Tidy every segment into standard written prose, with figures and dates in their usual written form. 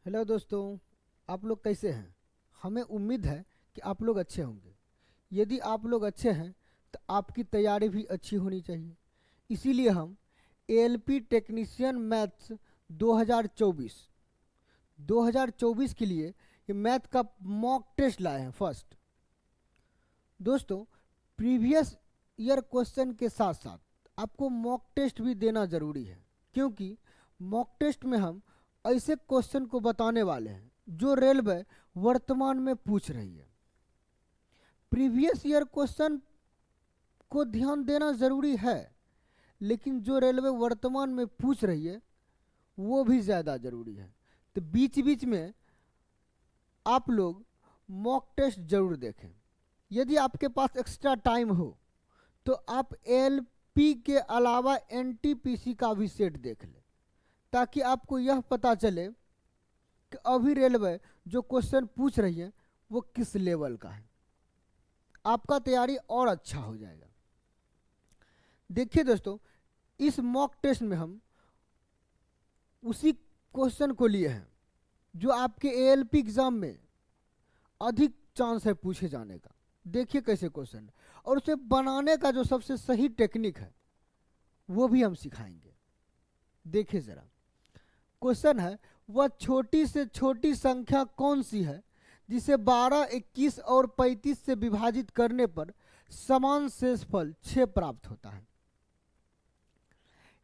Hello दोस्तों। आप लोग कैसे हैं? हमें उम्मीद है कि आप लोग अच्छे होंगे। यदि आप लोग अच्छे हैं तो आपकी तैयारी भी अच्छी होनी चाहिए। इसीलिए हम एएलपी टेक्नीशियन मैथ्स 2024 2024 के लिए ये मैथ का मॉक टेस्ट लाए हैं फर्स्ट। दोस्तों, प्रीवियस ईयर क्वेश्चन के साथ साथ आपको मॉक टेस्ट भी देना ज़रूरी है, क्योंकि मॉक टेस्ट में हम ऐसे क्वेश्चन को बताने वाले हैं जो रेलवे वर्तमान में पूछ रही है। प्रीवियस ईयर क्वेश्चन को ध्यान देना ज़रूरी है, लेकिन जो रेलवे वर्तमान में पूछ रही है वो भी ज़्यादा ज़रूरी है। तो बीच बीच में आप लोग मॉक टेस्ट ज़रूर देखें। यदि आपके पास एक्स्ट्रा टाइम हो तो आप एलपी के अलावा एनटीपीसी का भी सेट देख लें, ताकि आपको यह पता चले कि अभी रेलवे जो क्वेश्चन पूछ रही है वो किस लेवल का है। आपका तैयारी और अच्छा हो जाएगा। देखिए दोस्तों, इस मॉक टेस्ट में हम उसी क्वेश्चन को लिए हैं जो आपके एएलपी एग्जाम में अधिक चांस है पूछे जाने का। देखिए कैसे क्वेश्चन है, और उसे बनाने का जो सबसे सही टेक्निक है वो भी हम सिखाएंगे। देखिए जरा, क्वेश्चन है, वह छोटी से छोटी संख्या कौन सी है जिसे 12, 21 और 35 से विभाजित करने पर समान शेषफल 6 प्राप्त होता है।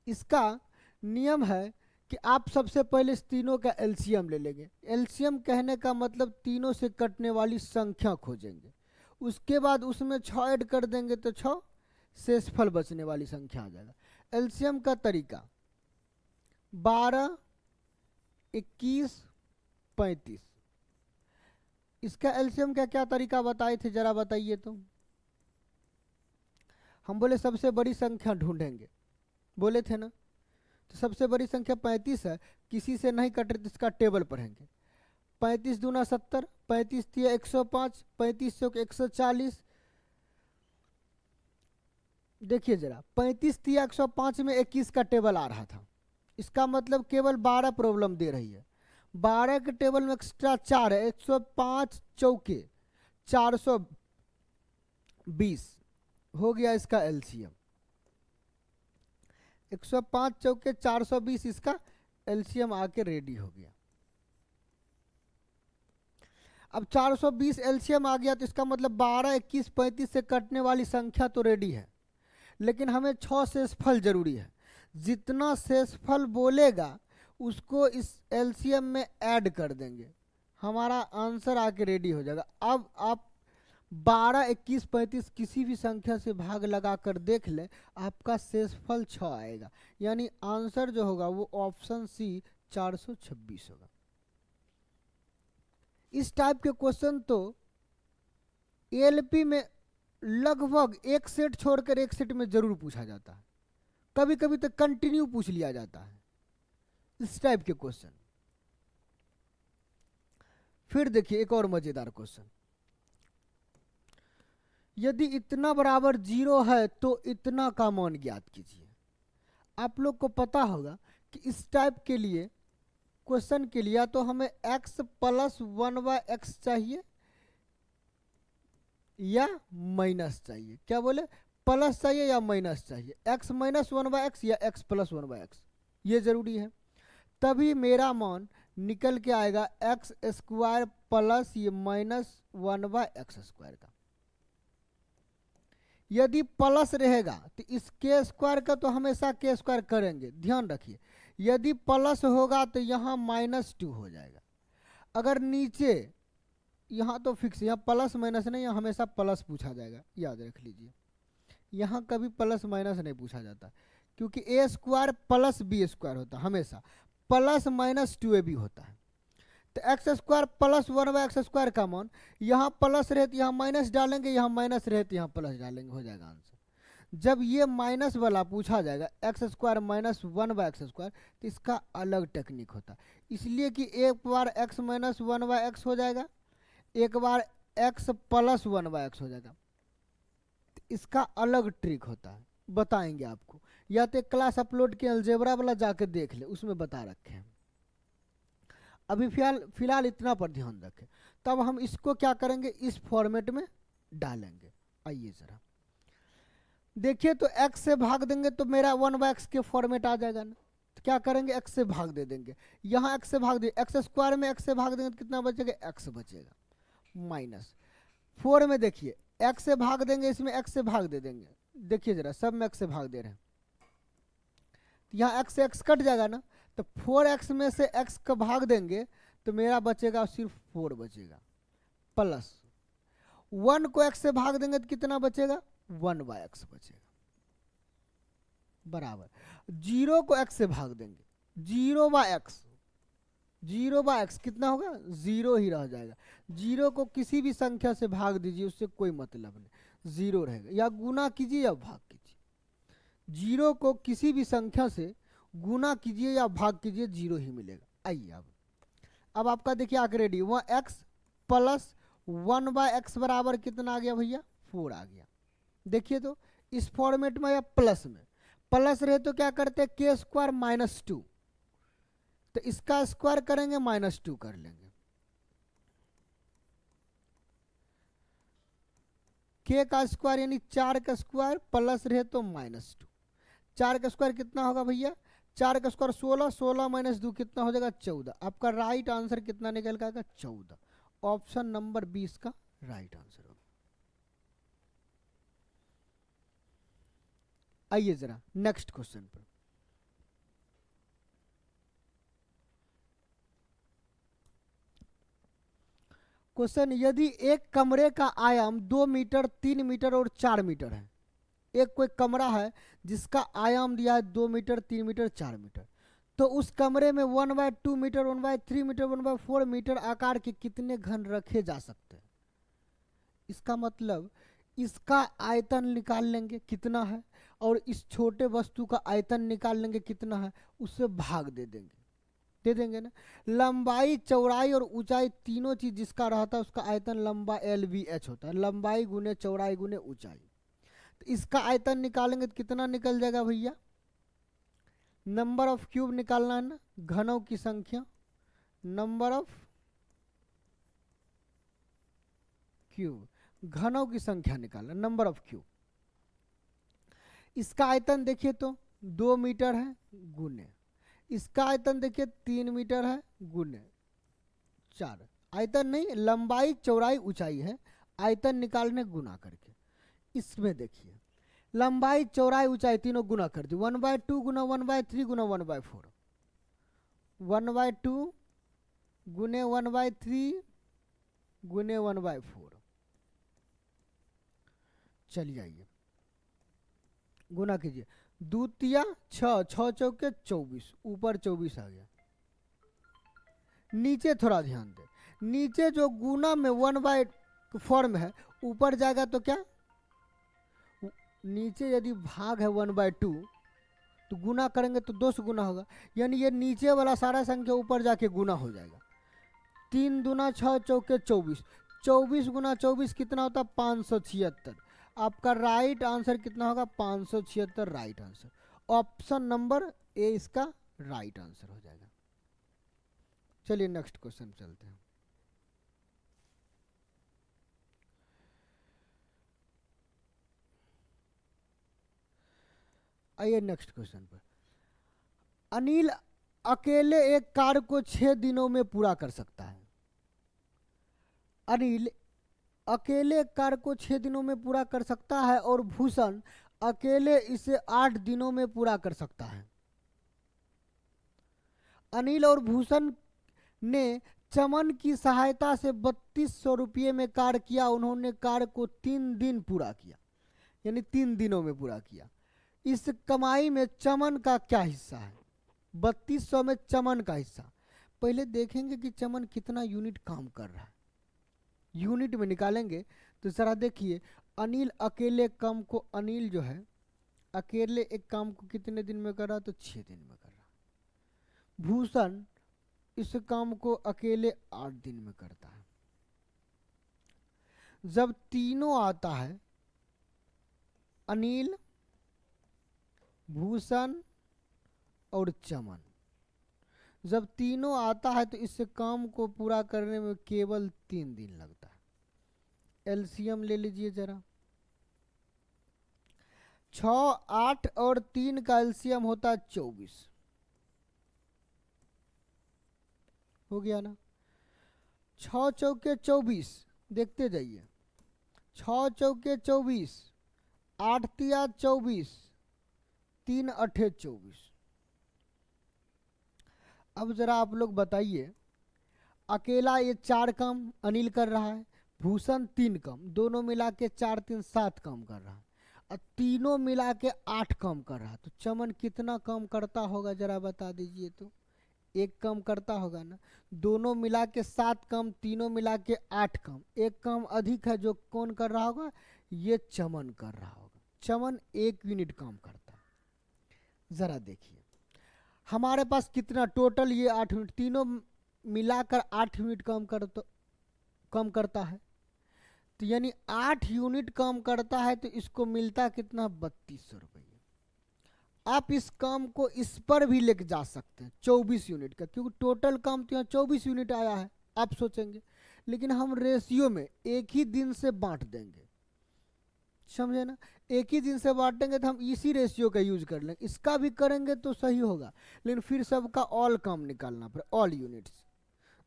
इसका नियम है कि आप सबसे पहले इस तीनों का एलसीएम ले लेंगे। एलसीएम कहने का मतलब तीनों से कटने वाली संख्या खोजेंगे। उसके बाद उसमें 6 ऐड कर देंगे तो 6 शेषफल बचने वाली संख्या आ जाएगा। एलसीएम का तरीका 12, 21, 35। इसका एलसीएम का क्या तरीका बताए थे, जरा बताइए तो। हम बोले सबसे बड़ी संख्या ढूंढेंगे, बोले थे ना। तो सबसे बड़ी संख्या 35 है, किसी से नहीं कट रही तो इसका टेबल पढ़ेंगे। 35 दूना 70, 35 तिया 105, 35 चौक 140। देखिए जरा, 35 तिया 105 में 21 का टेबल आ रहा था। इसका मतलब केवल 12 प्रॉब्लम दे रही है। 12 के टेबल में एक्स्ट्रा 4 है, 105 चौके 420 हो गया इसका एलसीएम। 105 चौके 420 इसका एलसीएम आके रेडी हो गया। अब 420 एलसीएम आ गया तो इसका मतलब 12, 21, 35 से कटने वाली संख्या तो रेडी है, लेकिन हमें 6 शेषफल जरूरी है। जितना शेषफल बोलेगा उसको इस एलसीएम में ऐड कर देंगे, हमारा आंसर आके रेडी हो जाएगा। अब आप 12, 21, 35 किसी भी संख्या से भाग लगा कर देख लें, आपका शेषफल 6 आएगा। यानी आंसर जो होगा वो ऑप्शन सी 426 होगा। इस टाइप के क्वेश्चन तो एएलपी में लगभग एक सेट छोड़कर एक सेट में जरूर पूछा जाता है। कभी कभी तो कंटिन्यू पूछ लिया जाता है इस टाइप के क्वेश्चन। फिर देखिए एक और मजेदार क्वेश्चन, यदि इतना बराबर 0 है तो इतना का मान ज्ञात कीजिए। आप लोग को पता होगा कि इस टाइप के लिए क्वेश्चन के लिए या तो हमें x प्लस 1/x चाहिए या माइनस चाहिए। क्या बोले, प्लस चाहिए या माइनस चाहिए, x माइनस 1/x या x प्लस 1/x, ये जरूरी है। तभी मेरा मान निकल के आएगा एक्स स्क्वायर प्लस ये माइनस 1/x² का। यदि प्लस रहेगा तो इस के स्क्वायर का तो हमेशा के स्क्वायर करेंगे, ध्यान रखिए। यदि प्लस होगा तो यहाँ -2 हो जाएगा। अगर नीचे यहाँ तो फिक्स, यहाँ प्लस माइनस नहीं, यहाँ हमेशा प्लस पूछा जाएगा, याद रख लीजिए। यहाँ कभी प्लस माइनस नहीं पूछा जाता, क्योंकि a² प्लस b² होता है हमेशा, प्लस माइनस 2ab होता है। तो x² प्लस 1/x² का मान, यहाँ प्लस रहे तो यहाँ माइनस डालेंगे, यहाँ माइनस रहे तो यहाँ प्लस डालेंगे, हो जाएगा आंसर। जब ये माइनस वाला पूछा जाएगा x² माइनस 1/x², तो इसका अलग टेक्निक होता है। इसलिए कि एक बार x माइनस 1/x हो जाएगा, एक बार x प्लस 1/x हो जाएगा। तो इसका अलग ट्रिक होता है, बताएंगे आपको। या तो क्लास अपलोड के अलजेब्रा वाला जाकर देख ले, उसमें बता रखे हैं। अभी फिलहाल इतना पर ध्यान रखें। तब हम इसको क्या करेंगे, इस फॉर्मेट में डालेंगे। आइए जरा देखिए, तो x से भाग देंगे तो मेरा 1/x के फॉर्मेट आ जाएगा ना। तो क्या करेंगे, x से भाग दे देंगे, यहाँ x से भाग दे, एक्स स्क्वायर में x से भाग देंगे तो कितना बचेगा, x बचेगा। माइनस 4 में देखिए x से भाग देंगे, इसमें x से भाग दे देंगे, देखिए जरा सब में x से भाग दे रहे हैं, यहाँ x से x कट जाएगा ना, तो 4x में से x का भाग देंगे तो मेरा बचेगा सिर्फ 4 बचेगा, प्लस 1 को x से भाग देंगे तो कितना बचेगा, 1/x बचेगा, बराबर 0 को x से भाग देंगे, 0/x, 0/x कितना होगा, 0 ही रह जाएगा। 0 को किसी भी संख्या से भाग दीजिए, उससे कोई मतलब नहीं, 0 रहेगा, या गुना कीजिए या भाग कीजिए। 0 को किसी भी संख्या से गुना कीजिए या भाग कीजिए, 0 ही मिलेगा। आइए अब आपका देखिए आगे रेडी, वह x प्लस 1/x बराबर कितना आ गया भैया, 4 आ गया। देखिए तो इस फॉर्मेट में या प्लस में, प्लस रहे तो क्या करते हैं, के स्क्वायर माइनस 2, तो इसका स्क्वायर करेंगे -2 कर लेंगे, के का स्क्वायर यानी 4 का स्क्वायर प्लस रहे तो -2, 4 का स्क्वायर कितना होगा भैया, 4 का स्क्वायर 16, 16 माइनस 2 कितना हो जाएगा, 14। आपका राइट आंसर कितना निकल का, 14। ऑप्शन नंबर 20 का राइट आंसर होगा। आइए जरा नेक्स्ट क्वेश्चन पर। क्वेश्चन, यदि एक कमरे का आयाम 2 मीटर, 3 मीटर और 4 मीटर है, एक कोई कमरा है जिसका आयाम दिया है 2 मीटर, 3 मीटर, 4 मीटर, तो उस कमरे में 1/2 मीटर, 1/3 मीटर, 1/4 मीटर आकार के कितने घन रखे जा सकते हैं। इसका मतलब इसका आयतन निकाल लेंगे कितना है, और इस छोटे वस्तु का आयतन निकाल लेंगे कितना है, उससे भाग दे देंगे ना। लंबाई, चौड़ाई और ऊंचाई तीनों चीज जिसका रहता है उसका आयतन लंबा LVH होता है, लंबाई गुने चौड़ाई गुने ऊंचाई। तो इसका आयतन निकालेंगे तो कितना निकल जाएगा भैया, नंबर ऑफ क्यूब निकालना है ना, घनों की संख्या, नंबर ऑफ क्यूब, घनों की संख्या निकालना, नंबर ऑफ क्यूब। इसका आयतन देखिए तो 2 मीटर है गुने, इसका आयतन देखिए 3 मीटर है गुने 4, आयतन नहीं, लंबाई चौड़ाई ऊंचाई है, आयतन निकालने गुना करके। इसमें देखिए लंबाई चौड़ाई ऊंचाई तीनों गुना कर दी, 1/2 गुना 1/3 गुना 1/4, 1/2 गुने 1/3 गुने 1/4। चलिए आइए गुना कीजिए, 2 तिया 6, 6 चौके 24, ऊपर 24 आ गया। नीचे थोड़ा ध्यान दे, नीचे जो गुना में 1/4 है, ऊपर जाएगा तो क्या, नीचे यदि भाग है 1/2 तो गुना करेंगे तो 2 से गुना होगा, यानी ये नीचे वाला सारा संख्या ऊपर जाके गुना हो जाएगा। 3 दूना 6 चौके 24, 24 गुना 24 कितना होता है, 576। आपका राइट आंसर कितना होगा, 576 right answer. Option number A इसका राइट आंसर हो जाएगा। चलिए नेक्स्ट क्वेश्चन चलते हैं। आइए नेक्स्ट क्वेश्चन पर। अनिल अकेले एक कार्य को 6 दिनों में पूरा कर सकता है। अनिल अकेले कार्य को 6 दिनों में पूरा कर सकता है और भूषण अकेले इसे 8 दिनों में पूरा कर सकता है। अनिल और भूषण ने चमन की सहायता से 3200 रुपये में कार्य किया। उन्होंने कार्य को 3 दिन पूरा किया, यानी 3 दिनों में पूरा किया। इस कमाई में चमन का क्या हिस्सा है, 3200 में चमन का हिस्सा। पहले देखेंगे कि चमन कितना यूनिट काम कर रहा है, यूनिट में निकालेंगे। तो जरा देखिए, अनिल अकेले काम को, अनिल जो है अकेले एक काम को कितने दिन में कर रहा है, तो 6 दिन में कर रहा है। भूषण इस काम को अकेले 8 दिन में करता है। जब तीनों आता है, अनिल, भूषण और चमन, जब तीनों आता है तो इस काम को पूरा करने में केवल 3 दिन लगता है। एलसीएम ले लीजिए जरा, 6, 8 और 3 का एलसीएम होता है 24। हो गया ना, 6 चौके 24, देखते जाइए, 6 चौके 24, 8 तिया 24, 3 अठे 24। अब जरा आप लोग बताइए, अकेला ये 4 काम अनिल कर रहा है, भूषण 3 काम, दोनों मिला के 4 3 7 काम कर रहा है, और तीनों मिला के 8 काम कर रहा है। तो चमन कितना काम करता होगा जरा बता दीजिए तो। 1 काम करता होगा ना। दोनों मिला के 7 काम, तीनों मिला के 8 काम, 1 काम अधिक है जो कौन कर रहा होगा, ये चमन कर रहा होगा। चमन 1 यूनिट काम करता है। जरा देखिए हमारे पास कितना टोटल, ये 8 यूनिट, तीनों मिलाकर 8 यूनिट कम करता है। तो यानी 8 यूनिट कम करता है, तो इसको मिलता कितना, 3200 रुपये। आप इस काम को इस पर भी लेके जा सकते हैं 24 यूनिट का, क्योंकि टोटल काम तो यहाँ 24 यूनिट आया है। आप सोचेंगे लेकिन हम रेशियो में एक ही दिन से बांट देंगे, समझे ना, एक ही दिन से बांटेंगे तो हम इसी रेशियो का यूज कर लेंगे। इसका भी करेंगे तो सही होगा, लेकिन फिर सबका ऑल काम निकालना पड़े, ऑल यूनिट्स।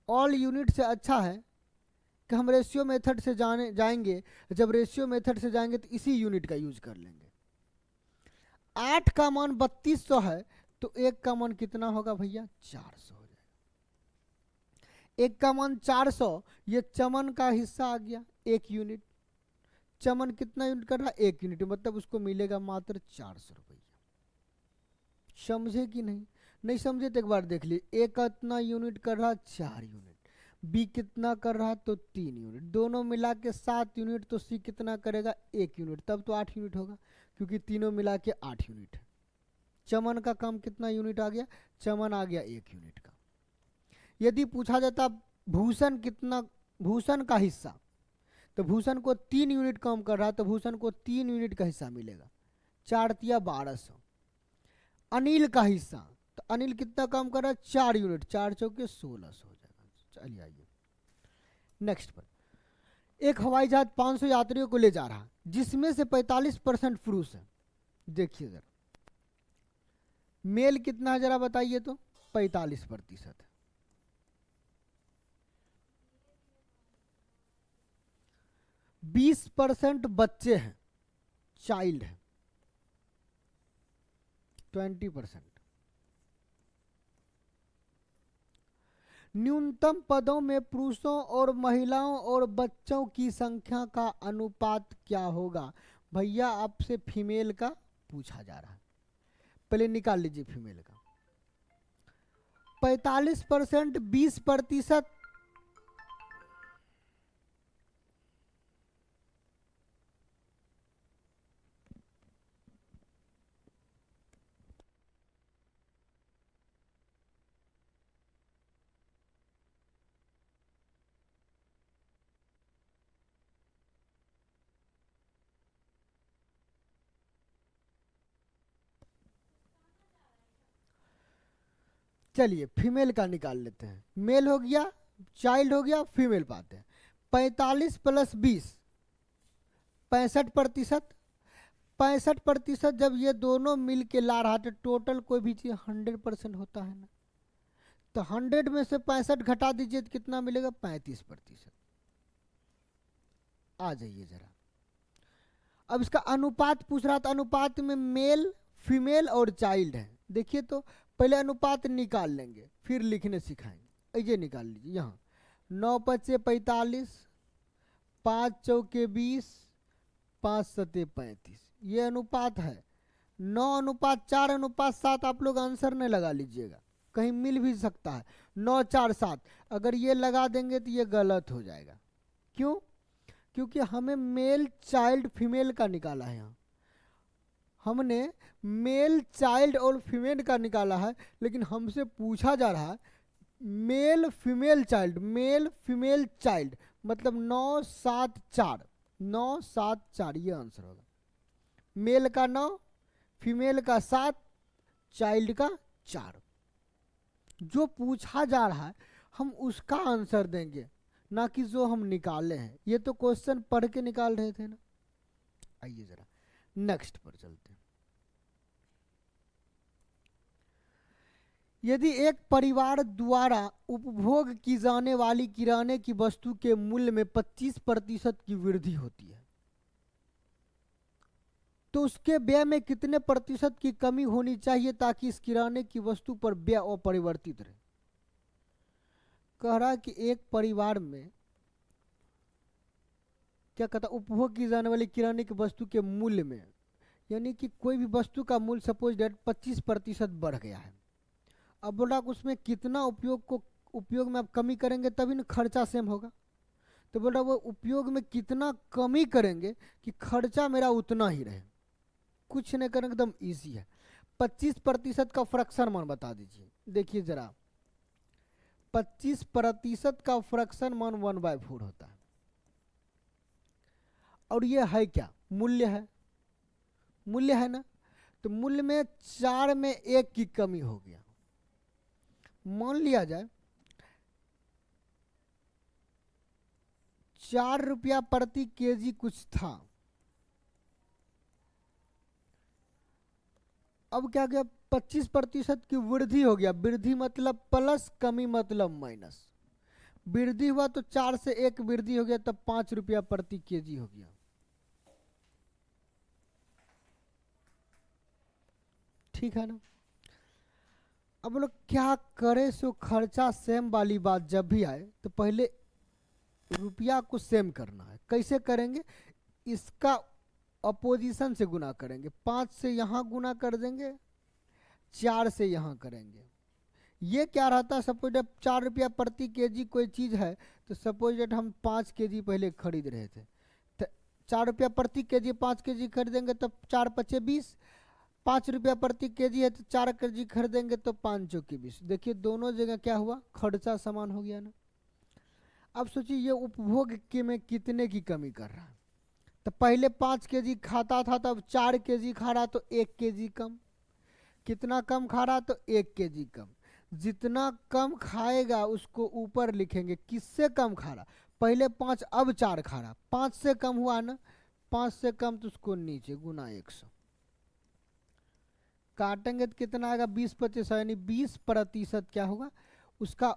ऑल यूनिट से अच्छा है कि हम रेशियो मेथड से जाएंगे। जब रेशियो मेथड से जाएंगे तो इसी यूनिट का यूज कर लेंगे। 8 का मान 3200 है, तो 1 का मान कितना होगा भैया, 400 हो जाएगा। 1 का मान 400, ये चमन का हिस्सा आ गया 1 यूनिट। चमन कितना यूनिट कर रहा है, 1 यूनिट, मतलब उसको मिलेगा मात्र 400 रुपया। समझे कि नहीं? नहीं समझे तो एक बार देख लीजिए। ए कितना यूनिट कर रहा है, 4 यूनिट। बी कितना कर रहा है, तो 3 यूनिट। दोनों मिला के 7 यूनिट, तो सी कितना करेगा, 1 यूनिट। तब तो 8 यूनिट होगा, क्योंकि तीनों मिला के 8 यूनिट है। चमन का काम कितना यूनिट आ गया, चमन आ गया 1 यूनिट का। यदि पूछा जाता भूषण कितना, भूषण का हिस्सा, तो भूषण को 3 यूनिट कम कर रहा है, तो भूषण को 3 यूनिट का हिस्सा मिलेगा, 4 तिया 1200। अनिल का हिस्सा, तो अनिल कितना कम कर रहा है, 4 यूनिट, 4 चौके 1600 हो जाएगा। चलिए आइए नेक्स्ट पर। एक हवाई जहाज 500 यात्रियों को ले जा रहा है, जिसमें से 45% पुरुष है। देखिए जरा मेल कितना है जरा बताइए तो, 45%। 20% बच्चे हैं, चाइल्ड है, 20%। न्यूनतम पदों में पुरुषों और महिलाओं और बच्चों की संख्या का अनुपात क्या होगा। भैया आपसे फीमेल का पूछा जा रहा है, पहले निकाल लीजिए फीमेल का। 45%, 20%, चलिए फीमेल का निकाल लेते हैं। मेल हो गया, चाइल्ड हो गया, फीमेल पाते हैं। 45 + 20, 65%। 65% जब ये दोनों मिल के ला रहा था, टोटल कोई भी चीज 100% होता है ना, तो 100 में से 65 घटा दीजिए तो कितना मिलेगा, 35%। आ जाइए जरा, अब इसका अनुपात पूछ रहा था। अनुपात में मेल, फीमेल और चाइल्ड है। देखिए तो पहले अनुपात निकाल लेंगे, फिर लिखने सिखाएंगे। ये निकाल लीजिए, यहाँ 9 × 5 = 45, 5 × 4 = 20, 5 × 7 = 35। ये अनुपात है। 9:4:7 आप लोग आंसर नहीं लगा लीजिएगा, कहीं मिल भी सकता है। 9 4 7 अगर ये लगा देंगे तो ये गलत हो जाएगा। क्यों? क्योंकि हमें मेल, चाइल्ड, फीमेल का निकाला है। यहाँ हमने मेल, चाइल्ड और फीमेल का निकाला है, लेकिन हमसे पूछा जा रहा है male, female, child, male, female, child, मतलब 9 7 4, 9 7 4 ये आंसर होगा। मेल का 9, फीमेल का 7, चाइल्ड का 4। जो पूछा जा रहा है हम उसका आंसर देंगे, ना कि जो हम निकाले हैं। ये तो क्वेश्चन पढ़ के निकाल रहे थे ना। आइए जरा नेक्स्ट पर चलते हैं। यदि एक परिवार द्वारा उपभोग की जाने वाली किराने की वस्तु के मूल्य में 25% की वृद्धि होती है, तो उसके व्यय में कितने प्रतिशत की कमी होनी चाहिए ताकि इस किराने की वस्तु पर व्यय अपरिवर्तित रहे। कह रहा है कि एक परिवार में क्या कहता, उपभोग की जाने वाली किराने की वस्तु के मूल्य में, यानी कि कोई भी वस्तु का मूल्य सपोज डेट 25% बढ़ गया है। अब बोला उसमें कितना उपयोग में आप कमी करेंगे तभी ना खर्चा सेम होगा। तो बोल रहा वो उपयोग में कितना कमी करेंगे कि खर्चा मेरा उतना ही रहे। कुछ नहीं करेंगे, एकदम इजी है। 25% का फ्रैक्शन मान बता दीजिए। देखिए जरा 25% का फ्रैक्शन मान 1/4 होता है। और ये है क्या, मूल्य है, मूल्य है ना। तो मूल्य में 4 में 1 की कमी हो गया। मान लिया जाए 4 रुपया प्रति केजी कुछ था, अब क्या गया 25% की वृद्धि हो गया। वृद्धि मतलब प्लस, कमी मतलब माइनस। वृद्धि हुआ तो 4 से 1 वृद्धि हो गया, तब 5 रुपया प्रति केजी हो गया। ठीक है ना। अब लोग क्या करे, सो खर्चा सेम वाली बात जब भी आए तो पहले रुपया को सेम करना है। कैसे करेंगे, इसका अपोजिशन से गुना करेंगे। 5 से यहाँ गुना कर देंगे, 4 से यहाँ करेंगे। ये क्या रहता है, सपोज 4 रुपया प्रति केजी कोई चीज़ है तो सपोज डेट हम 5 केजी पहले खरीद रहे थे, तो 4 रुपया प्रति केजी 5 केजी खरीदेंगे तो 4 पचे 20। 5 रुपया प्रति केजी है तो 4 केजी खरीदेंगे तो 5 चौके 20। देखिए दोनों जगह क्या हुआ, खर्चा समान हो गया ना। अब सोचिए ये उपभोग के में कितने की कमी कर रहा है। तो पहले 5 केजी खाता था, तब 4 केजी खा रहा तो 1 केजी कम। कितना कम खा रहा तो 1 केजी कम। जितना कम खाएगा उसको ऊपर लिखेंगे, किससे कम खा रहा, पहले 5 अब 4 खा रहा, 5 से कम हुआ ना। 5 से कम तो उसको नीचे गुना 100 काटेंगे तो कितना आएगा 20/25, यानी 20% क्या होगा, उसका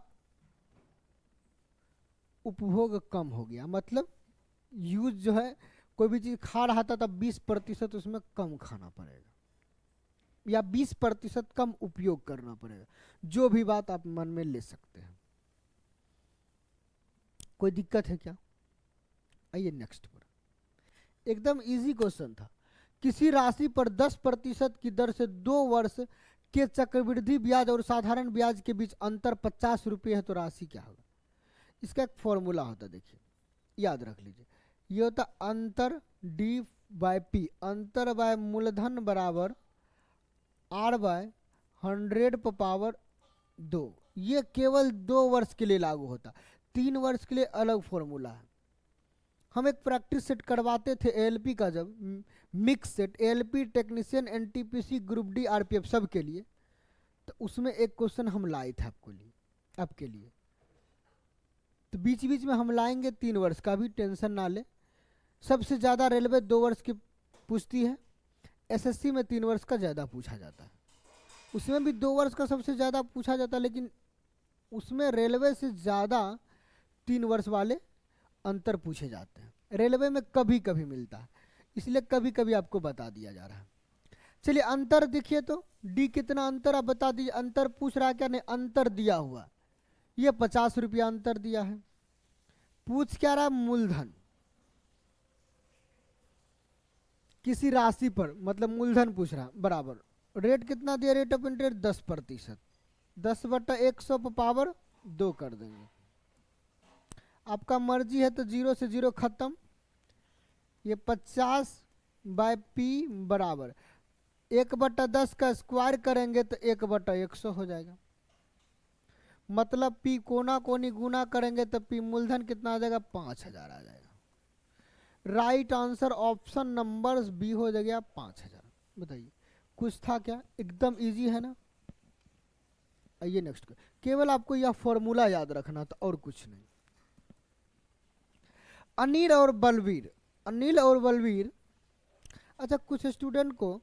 उपभोग कम हो गया। मतलब यूज जो है, कोई भी चीज खा रहा था तब 20% उसमें कम खाना पड़ेगा, या 20% कम उपयोग करना पड़ेगा। जो भी बात आप मन में ले सकते हैं। कोई दिक्कत है क्या। आइए नेक्स्ट पर। एकदम इजी क्वेश्चन था। किसी राशि पर 10% की दर से 2 वर्ष के चक्रवृद्धि ब्याज और साधारण ब्याज के बीच अंतर 50 रुपये है, तो राशि क्या होगा। इसका एक फॉर्मूला होता है, देखिए याद रख लीजिए। ये होता अंतर D/P, अंतर बाय मूलधन बराबर R/100⁻²। ये केवल 2 वर्ष के लिए लागू होता, 3 वर्ष के लिए अलग फॉर्मूला है। हम एक प्रैक्टिस सेट करवाते थे ALP का, जब mix set ALP technician NTPC group D RPF सब के लिए, तो उसमें एक क्वेश्चन हम लाए थे आपके लिए। तो बीच बीच में हम लाएंगे 3 वर्ष का भी, टेंशन ना ले। सबसे ज़्यादा रेलवे 2 वर्ष की पूछती है, SSC में 3 वर्ष का ज़्यादा पूछा जाता है। उसमें भी 2 वर्ष का सबसे ज़्यादा पूछा जाता है, लेकिन उसमें रेलवे से ज़्यादा 3 वर्ष वाले अंतर पूछे जाते हैं। रेलवे में कभी कभी मिलता है, इसलिए कभी कभी आपको बता दिया जा रहा है। चलिए अंतर देखिए तो डी कितना अंतर आप बता दीजिए। अंतर पूछ रहा है क्या, नहीं अंतर दिया हुआ, ये 50 रुपया अंतर दिया है। पूछ क्या रहा, मूलधन किसी राशि पर, मतलब मूलधन पूछ रहा, बराबर रेट कितना दिया, रेट ऑफ इंटरेस्ट 10%। 10/100 कर देंगे। आपका मर्जी है तो 0 से 0 खत्म। ये 50/P बराबर 1/10 का स्क्वायर करेंगे तो 1/100 हो जाएगा। मतलब P कोना कोनी गुना करेंगे तो P मूलधन कितना आ जाएगा, 5000 आ जाएगा। Right answer option number B हो जाएगा 5000। बताइए कुछ था क्या, एकदम इजी है ना। आइए नेक्स्ट। केवल आपको यह फॉर्मूला याद रखना था और कुछ नहीं। अनिल और बलवीर, अनिल और बलवीर। अच्छा, कुछ स्टूडेंट को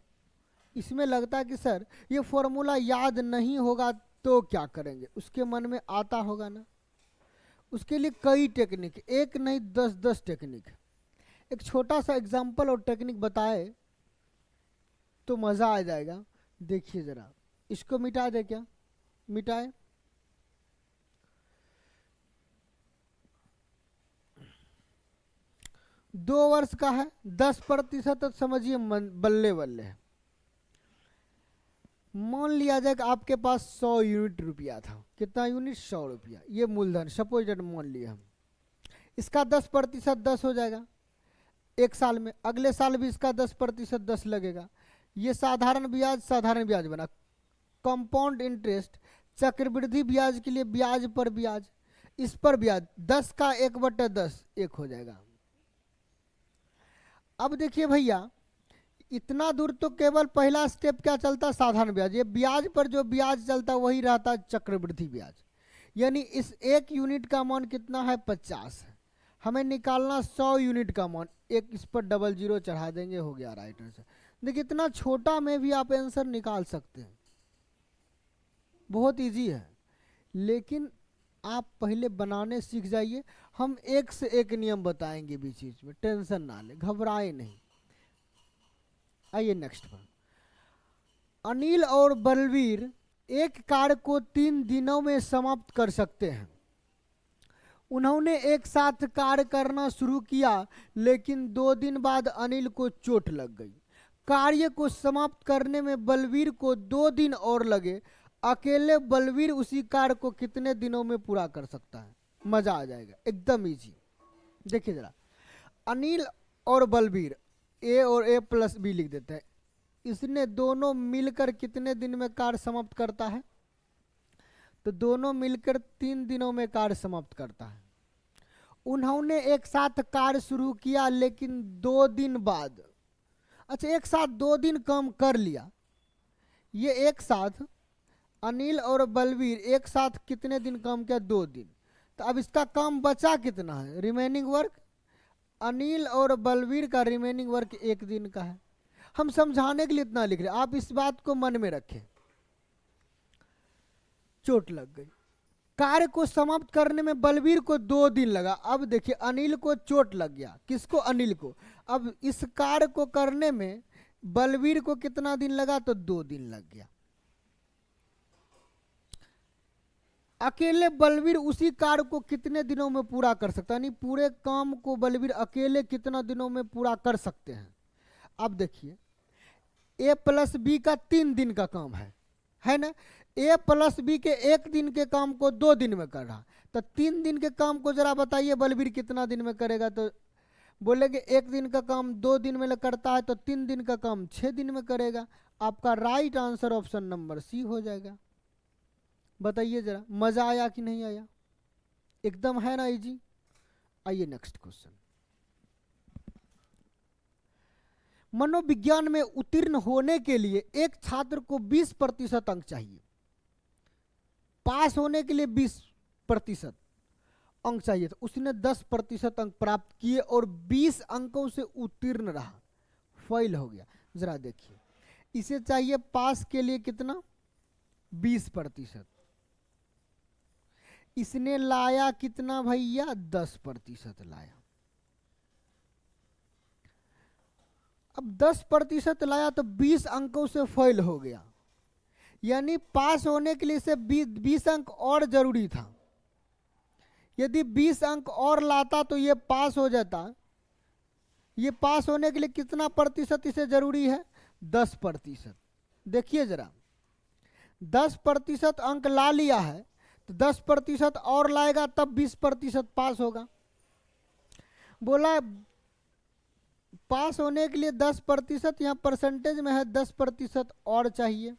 इसमें लगता है कि सर ये फॉर्मूला याद नहीं होगा तो क्या करेंगे, उसके मन में आता होगा ना। उसके लिए कई टेक्निक, एक नहीं 10 टेक्निक। एक छोटा सा एग्जाम्पल और टेक्निक बताए तो मज़ा आ जाएगा। देखिए ज़रा, इसको मिटा दे, क्या मिटाए? 2 वर्ष का है, 10% तो समझिए बल्ले बल्ले है। मान लिया जाए कि आपके पास 100 यूनिट रुपया था। कितना यूनिट? 100 रुपया। ये मूलधन सपोज डेट मान लिया हम। इसका 10% 10 हो जाएगा एक साल में। अगले साल भी इसका 10% 10 लगेगा। ये साधारण ब्याज बना। कंपाउंड इंटरेस्ट, चक्रवृद्धि ब्याज के लिए ब्याज पर ब्याज, इस पर ब्याज 10 का 1/10 1 हो जाएगा। अब देखिए भैया, इतना दूर तो केवल पहला स्टेप क्या चलता? साधारण ब्याज। ये ब्याज पर जो ब्याज चलता वही रहता चक्रवृद्धि ब्याज। यानी इस 1 यूनिट का मान कितना है? 50 है। हमें निकालना 100 यूनिट का मान। एक इस पर डबल जीरो चढ़ा देंगे, हो गया राइट आंसर। देखिए इतना छोटा में भी आप आंसर निकाल सकते हैं, बहुत इजी है। लेकिन आप पहले बनाने सीख जाइए। हम एक से एक नियम बताएंगे बीच बीच में, टेंशन ना ले, घबराए नहीं। आइए नेक्स्ट पर। अनिल और बलवीर एक कार्य को 3 दिनों में समाप्त कर सकते हैं। उन्होंने एक साथ कार्य करना शुरू किया, लेकिन 2 दिन बाद अनिल को चोट लग गई। कार्य को समाप्त करने में बलवीर को 2 दिन और लगे। अकेले बलवीर उसी कार्य को कितने दिनों में पूरा कर सकता है? मजा आ जाएगा, एकदम इजी। देखिए जरा, अनिल और बलवीर, ए और ए प्लस बी लिख देते हैं। इसने दोनों मिलकर कितने दिन में कार्य समाप्त करता है? तो दोनों मिलकर 3 दिनों में कार्य समाप्त करता है। उन्होंने एक साथ कार्य शुरू किया, लेकिन 2 दिन बाद। अच्छा, एक साथ 2 दिन काम कर लिया। ये एक साथ अनिल और बलवीर एक साथ कितने दिन काम किया? 2 दिन। तो अब इसका काम बचा कितना है? Remaining work. अनिल और बलवीर का रिमेनिंग वर्क 1 दिन का है। हम समझाने के लिए इतना लिख रहे हैं, आप इस बात को मन में रखें। चोट लग गई। कार्य को समाप्त करने में बलवीर को 2 दिन लगा। अब देखिए, अनिल को चोट लग गया। किसको? अनिल को। अब इस कार्य को करने में बलवीर को कितना दिन लगा? तो 2 दिन लग गया। अकेले बलवीर उसी कार्य को कितने दिनों में पूरा कर सकता है? यानी पूरे काम को बलवीर अकेले कितना दिनों में पूरा कर सकते हैं? अब देखिए, ए प्लस बी का 3 दिन का काम है ना। ए प्लस बी के 1 दिन के काम को 2 दिन में कर रहा। तो 3 दिन के काम को जरा बताइए बलवीर कितना दिन में करेगा? तो बोलेंगे 1 दिन का काम 2 दिन में करता है, तो 3 दिन का काम 6 दिन में करेगा। आपका right answer option number C हो जाएगा। बताइए जरा, मजा आया कि नहीं आया? एकदम है ना इजी। आइए नेक्स्ट क्वेश्चन। मनोविज्ञान में उत्तीर्ण होने के लिए एक छात्र को 20% अंक चाहिए। पास होने के लिए 20% अंक चाहिए, तो उसने 10% अंक प्राप्त किए और 20 अंकों से उत्तीर्ण रहा, फेल हो गया। जरा देखिए, इसे चाहिए पास के लिए कितना? 20%। इसने लाया कितना भैया? 10% लाया। अब 10% लाया तो 20 अंकों से फेल हो गया। यानी पास होने के लिए इसे 20 अंक और जरूरी था। यदि 20 अंक और लाता तो ये पास हो जाता। ये पास होने के लिए कितना प्रतिशत इसे जरूरी है? 10%। देखिए जरा, 10% अंक ला लिया है, तो 10% और लाएगा तब 20% पास होगा। बोला पास होने के लिए 10%, यहाँ परसेंटेज में है 10% और चाहिए।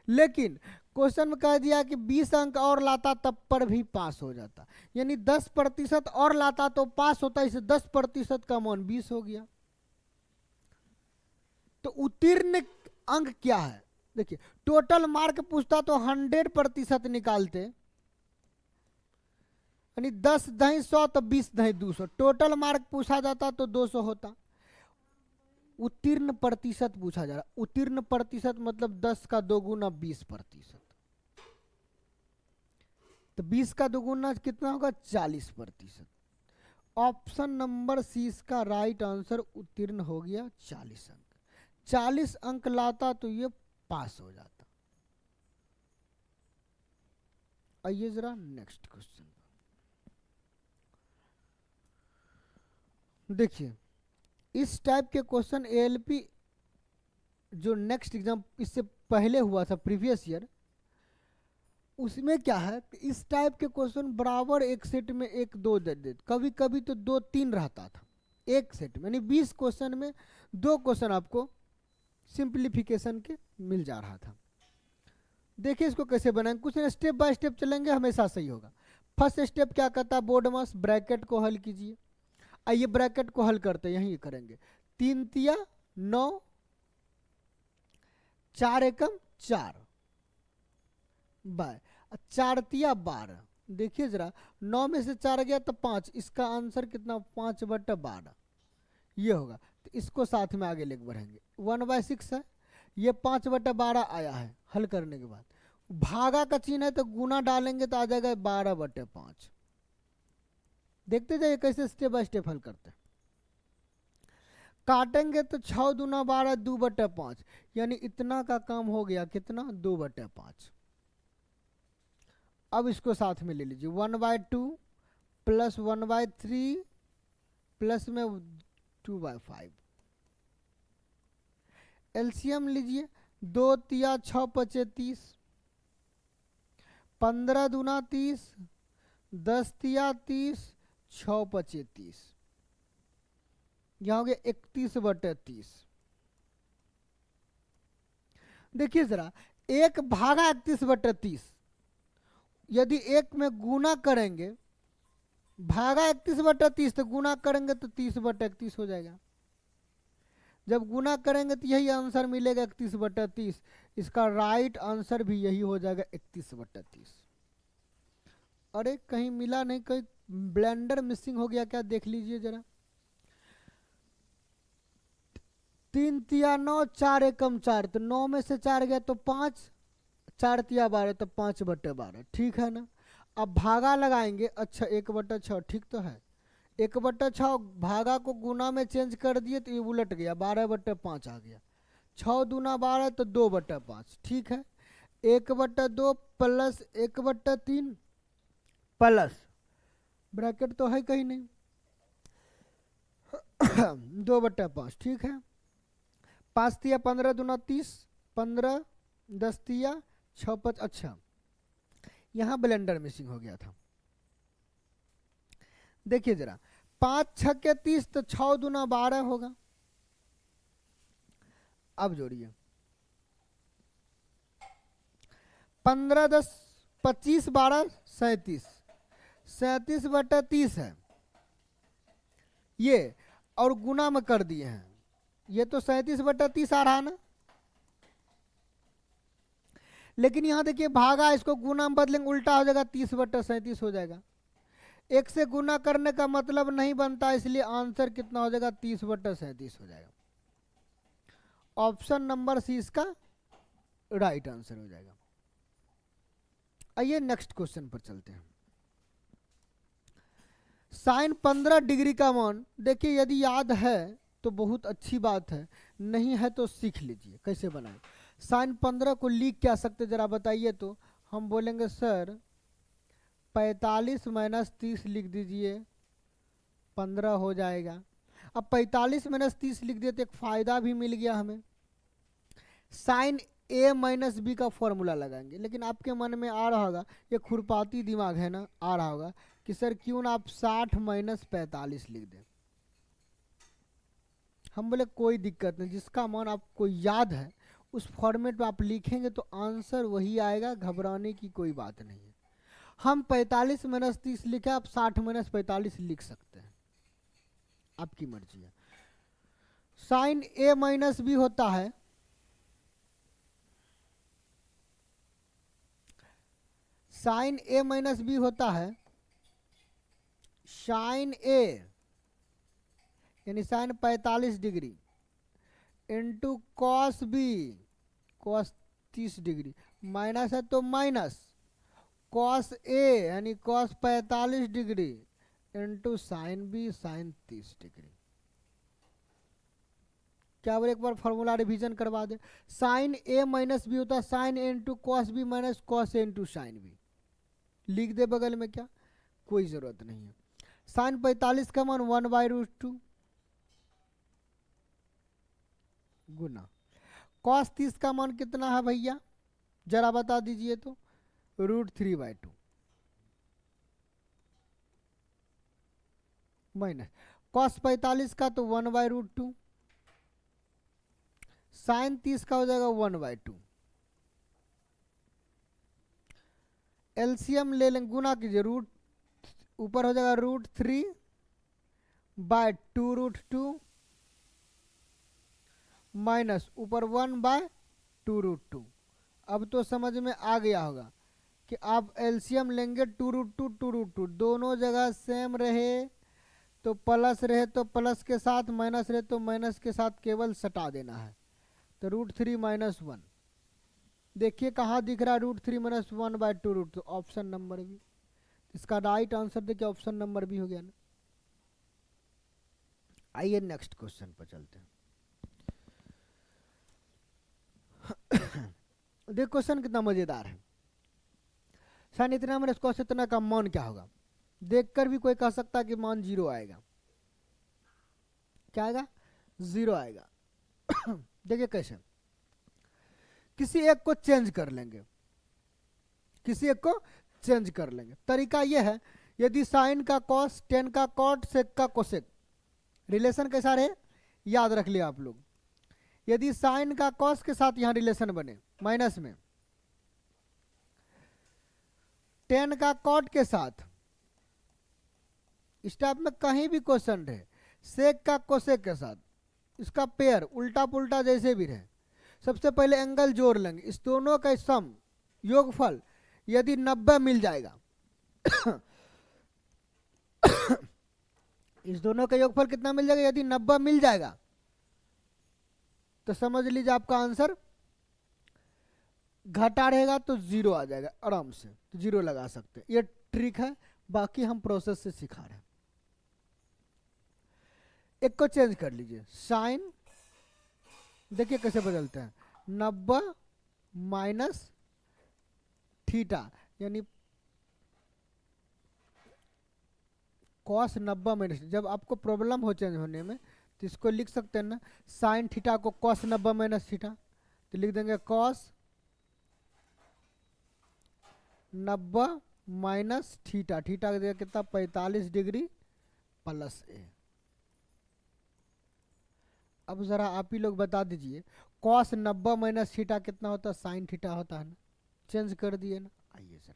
लेकिन क्वेश्चन में कह दिया कि 20 अंक और लाता तब पर भी पास हो जाता। यानी 10% और लाता तो पास होता, इसे 10% का मान 20 हो गया। तो उत्तीर्ण अंक क्या है? देखिए टोटल मार्क पूछता तो 100% निकालते, यानी 10 दही 100 तो 20 दही 200, टोटल मार्क पूछा जाता तो 200 होता। उत्तीर्ण प्रतिशत पूछा जा रहा, उत्तीर्ण प्रतिशत मतलब 10 का 2 गुना 20%, तो 20 का 2 गुना कितना होगा 40%। ऑप्शन नंबर सी इसका राइट आंसर उत्तीर्ण हो गया 40 अंक। 40 अंक लाता तो ये पास हो जाता। आइए जरा नेक्स्ट क्वेश्चन देखिए। इस टाइप के क्वेश्चन एएलपी जो नेक्स्ट एग्जाम इससे पहले हुआ था प्रीवियस ईयर, उसमें क्या है इस टाइप के क्वेश्चन बराबर एक सेट में एक दो दे देते, कभी कभी तो 2-3 रहता था एक सेट में, यानी 20 क्वेश्चन में 2 क्वेश्चन आपको सिंप्लीफिकेशन के मिल जा रहा था। देखिए इसको कैसे बनाएंगे, कुछ स्टेप बाय स्टेप चलेंगे, हमेशा सही होगा। फर्स्ट स्टेप क्या कहता है, बोर्ड मास ब्रैकेट को हल कीजिए। आइए ब्रैकेट को हल करते हैं, यही करेंगे। 3 तिया 9, 4 एकम 4 बाय 4 तिया 12। देखिए जरा 9 में से 4 गया तो 5, इसका आंसर कितना 5/12 ये होगा। तो इसको साथ में आगे लेकर बढ़ेंगे। 1/6 है, ये 5/12 आया है हल करने के बाद। भागा का चिन्ह है तो गुना डालेंगे तो आ जाएगा 12/5। देखते जाइए कैसे स्टेप बाय स्टेप हल करते हैं। काटेंगे तो 6 दूना 12 2/5, यानी इतना का काम हो गया कितना 2/5। अब इसको साथ में ले लीजिए 1/2 प्लस 1/3 प्लस में 2/5। एलसीएम लीजिए, 2 तिया 6 पचे 30, 15 दूना 30, 10 तिया 30, 6 पचे 30, यहां हो गया 31/30। देखिए जरा 1 भागा 31/30, यदि 1 में गुना करेंगे, भागा 31/30 तो गुना करेंगे तो 30/31 हो जाएगा। जब गुना करेंगे तो यही आंसर मिलेगा 31/30। इसका राइट आंसर भी यही हो जाएगा 31/30। अरे कहीं मिला नहीं, कहीं ब्लेंडर मिसिंग हो गया क्या, देख लीजिए जरा। 3 तिया 9, 4 एकम 4, तो 9 में से 4 गया तो 5, 4 तिया 12 तो 5/12, ठीक है ना। अब भागा लगाएंगे, अच्छा 1/6 ठीक तो है। 1/6 भागा को गुना में चेंज कर दिए तो ये उलट गया 12/5 आ गया। 6 दूना 12 तो 2/5 ठीक है। 1/2 प्लस 1/3 प्लस ब्रैकेट तो है कहीं नहीं 2/5 ठीक है। 5 तिया 15 दूना 30, 15 10 तिया 6 5, अच्छा यहां ब्लेंडर मिसिंग हो गया था। देखिए जरा 5 6 के 30 तो 6 दूना 12 होगा। अब जोड़िए 15 10 25 12 37, 37/30 है ये, और गुना में कर दिए हैं, ये तो 37/30 आ रहा ना। लेकिन यहां देखिए भागा, इसको गुना में बदलेंगे उल्टा हो जाएगा 30/37 हो जाएगा। 1 से गुना करने का मतलब नहीं बनता, इसलिए आंसर कितना हो जाएगा 30/37 हो जाएगा। ऑप्शन नंबर सी इसका राइट आंसर हो जाएगा। आइए नेक्स्ट क्वेश्चन पर चलते हैं। साइन 15 डिग्री का मान, देखिए यदि याद है तो बहुत अच्छी बात है, नहीं है तो सीख लीजिए कैसे बनाए। साइन 15 को लिख क्या सकते जरा बताइए। तो हम बोलेंगे सर 45 माइनस 30 लिख दीजिए, 15 हो जाएगा। अब 45 माइनस 30 लिख दिए तो एक फायदा भी मिल गया हमें, साइन ए माइनस बी का फॉर्मूला लगाएंगे। लेकिन आपके मन में आ रहा होगा, ये खुरपाती दिमाग है ना, आ रहा होगा कि सर क्यों ना आप 60 माइनस 45 लिख दें। हम बोले कोई दिक्कत नहीं, जिसका मान आपको याद है उस फॉर्मेट में आप लिखेंगे तो आंसर वही आएगा, घबराने की कोई बात नहीं है। हम 45 माइनस 30 लिखे, आप 60 माइनस 45 लिख सकते हैं, आपकी मर्जी है। साइन ए माइनस बी होता है साइन ए माइनस बी होता है साइन ए यानी sine 45 degree into cos B cos 30 degree, minus है तो माइनस कॉस ए यानी cos 45 degree into sine B sine 30 degree. क्या बोले, एक बार फॉर्मूला रिवीजन करवा दे। साइन ए माइनस बी होता है sine A into cos B minus cos A into sine B. लिख दे बगल में, क्या कोई जरूरत नहीं है। साइन 45 का मान 1/√2 गुना कॉस 30 का मान कितना है भैया, जरा बता दीजिए तो, √3/2 माइनस कॉस 45 का तो 1/√2, साइन 30 का हो जाएगा 1/2। एलसीएम ले लेंगे, गुना कीजिए, रूट ऊपर हो जाएगा √3/2√2 माइनस ऊपर 1/2√2। अब तो समझ में आ गया होगा कि आप एलसीएम लेंगे 2√2 2√2, दोनों जगह सेम रहे तो प्लस रहे तो प्लस के साथ, माइनस रहे तो माइनस के साथ केवल सटा देना है। तो √3 - 1 देखिए कहाँ दिख रहा है, √3 - 1/2√2, ऑप्शन नंबर बी। इसका राइट आंसर देखिए ऑप्शन नंबर बी हो गया ना। आइए नेक्स्ट क्वेश्चन पर चलते हैं। देख क्वेश्चन कितना मजेदार है। साइन इतना माइनस कॉस इतना का मान क्या होगा। देखकर भी कोई कह सकता है कि मान 0 आएगा। क्या आएगा, 0 आएगा। देखिए कैसे, किसी एक को चेंज कर लेंगे, किसी एक को चेंज कर लेंगे। तरीका यह है, यदि साइन का कॉस, टेन का कॉट, सेक का कोसेक, रिलेशन कैसा रहे याद रख लिया आप लोग। यदि साइन का कॉस के साथ यहां रिलेशन बने माइनस में, टेन का कॉट के साथ, इस टाइप में कहीं भी क्वेश्चन रहे, सेक का कोसेक के साथ, इसका पेयर उल्टा पुल्टा जैसे भी रहे, सबसे पहले एंगल जोड़ लेंगे। इस दोनों का सम योगफल यदि 90 मिल जाएगा इस दोनों का योगफल कितना मिल जाएगा, यदि 90 मिल जाएगा तो समझ लीजिए आपका आंसर, घटा रहेगा तो 0 आ जाएगा आराम से, तो 0 लगा सकते हैं। ये ट्रिक है, बाकी हम प्रोसेस से सिखा रहे हैं। एक को चेंज कर लीजिए, साइन देखिए कैसे बदलते हैं, 90 माइनस थीटा यानी कॉस 90 माइनस। जब आपको प्रॉब्लम हो चेंज होने में तो इसको लिख सकते हैं ना, साइन थीटा को कॉस 90 माइनस थीटा, तो लिख देंगे कॉस 90 माइनस थीटा, थीटा का जगह कितना 45 डिग्री प्लस ए। अब जरा आप ही लोग बता दीजिए, कॉस 90 माइनस थीटा कितना होता है, साइन थीटा होता है ना, चेंज कर दिए ना। आइए सर,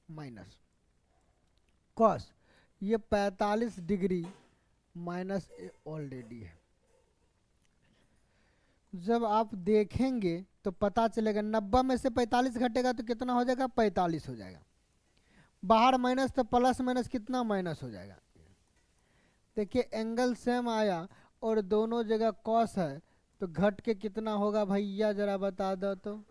माइनस कॉस ये 45 डिग्री माइनस ए ऑलरेडी है। जब आप देखेंगे तो पता चलेगा 90 में से 45 घटेगा तो कितना हो जाएगा, 45 हो जाएगा। बाहर माइनस तो प्लस माइनस कितना माइनस हो जाएगा। देखिए एंगल सेम आया और दोनों जगह कॉस है तो घट के कितना होगा भैया, जरा बता दो तो।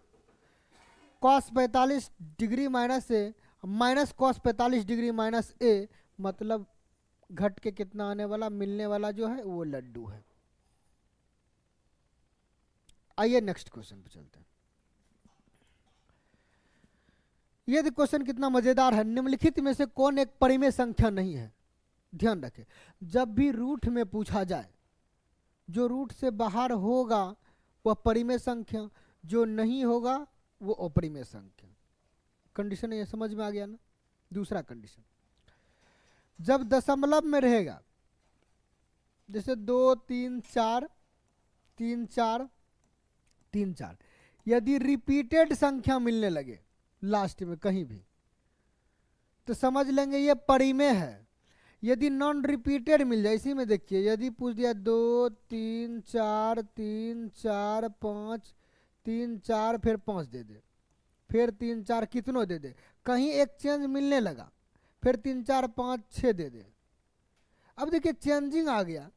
कॉस 45 डिग्री माइनस ए माइनस कॉस 45 डिग्री माइनस ए, मतलब घट के कितना आने वाला, मिलने वाला जो है वो लड्डू है। आइए नेक्स्ट क्वेश्चन पे चलते हैं। ये क्वेश्चन कितना मजेदार है। निम्नलिखित में से कौन एक परिमेय संख्या नहीं है। ध्यान रखें, जब भी रूट में पूछा जाए, जो रूट से बाहर होगा वह परिमेय संख्या, जो नहीं होगा वो अपरिमेय संख्या। कंडीशन ये समझ में आ गया ना। दूसरा कंडीशन, जब दशमलव में रहेगा, जैसे 2 3 4 3 4 3 4, यदि रिपीटेड संख्या मिलने लगे लास्ट में कहीं भी तो समझ लेंगे ये परिमेय है। यदि नॉन रिपीटेड मिल जाए, इसी में देखिए, यदि पूछ दिया 2 3 4 3 4 5 3 4 फिर 5 दे दे, फिर 3 4 कितनों दे दे, कहीं एक चेंज मिलने लगा, फिर 3 4 5 6 दे दे। अब देखिए चेंजिंग आ गया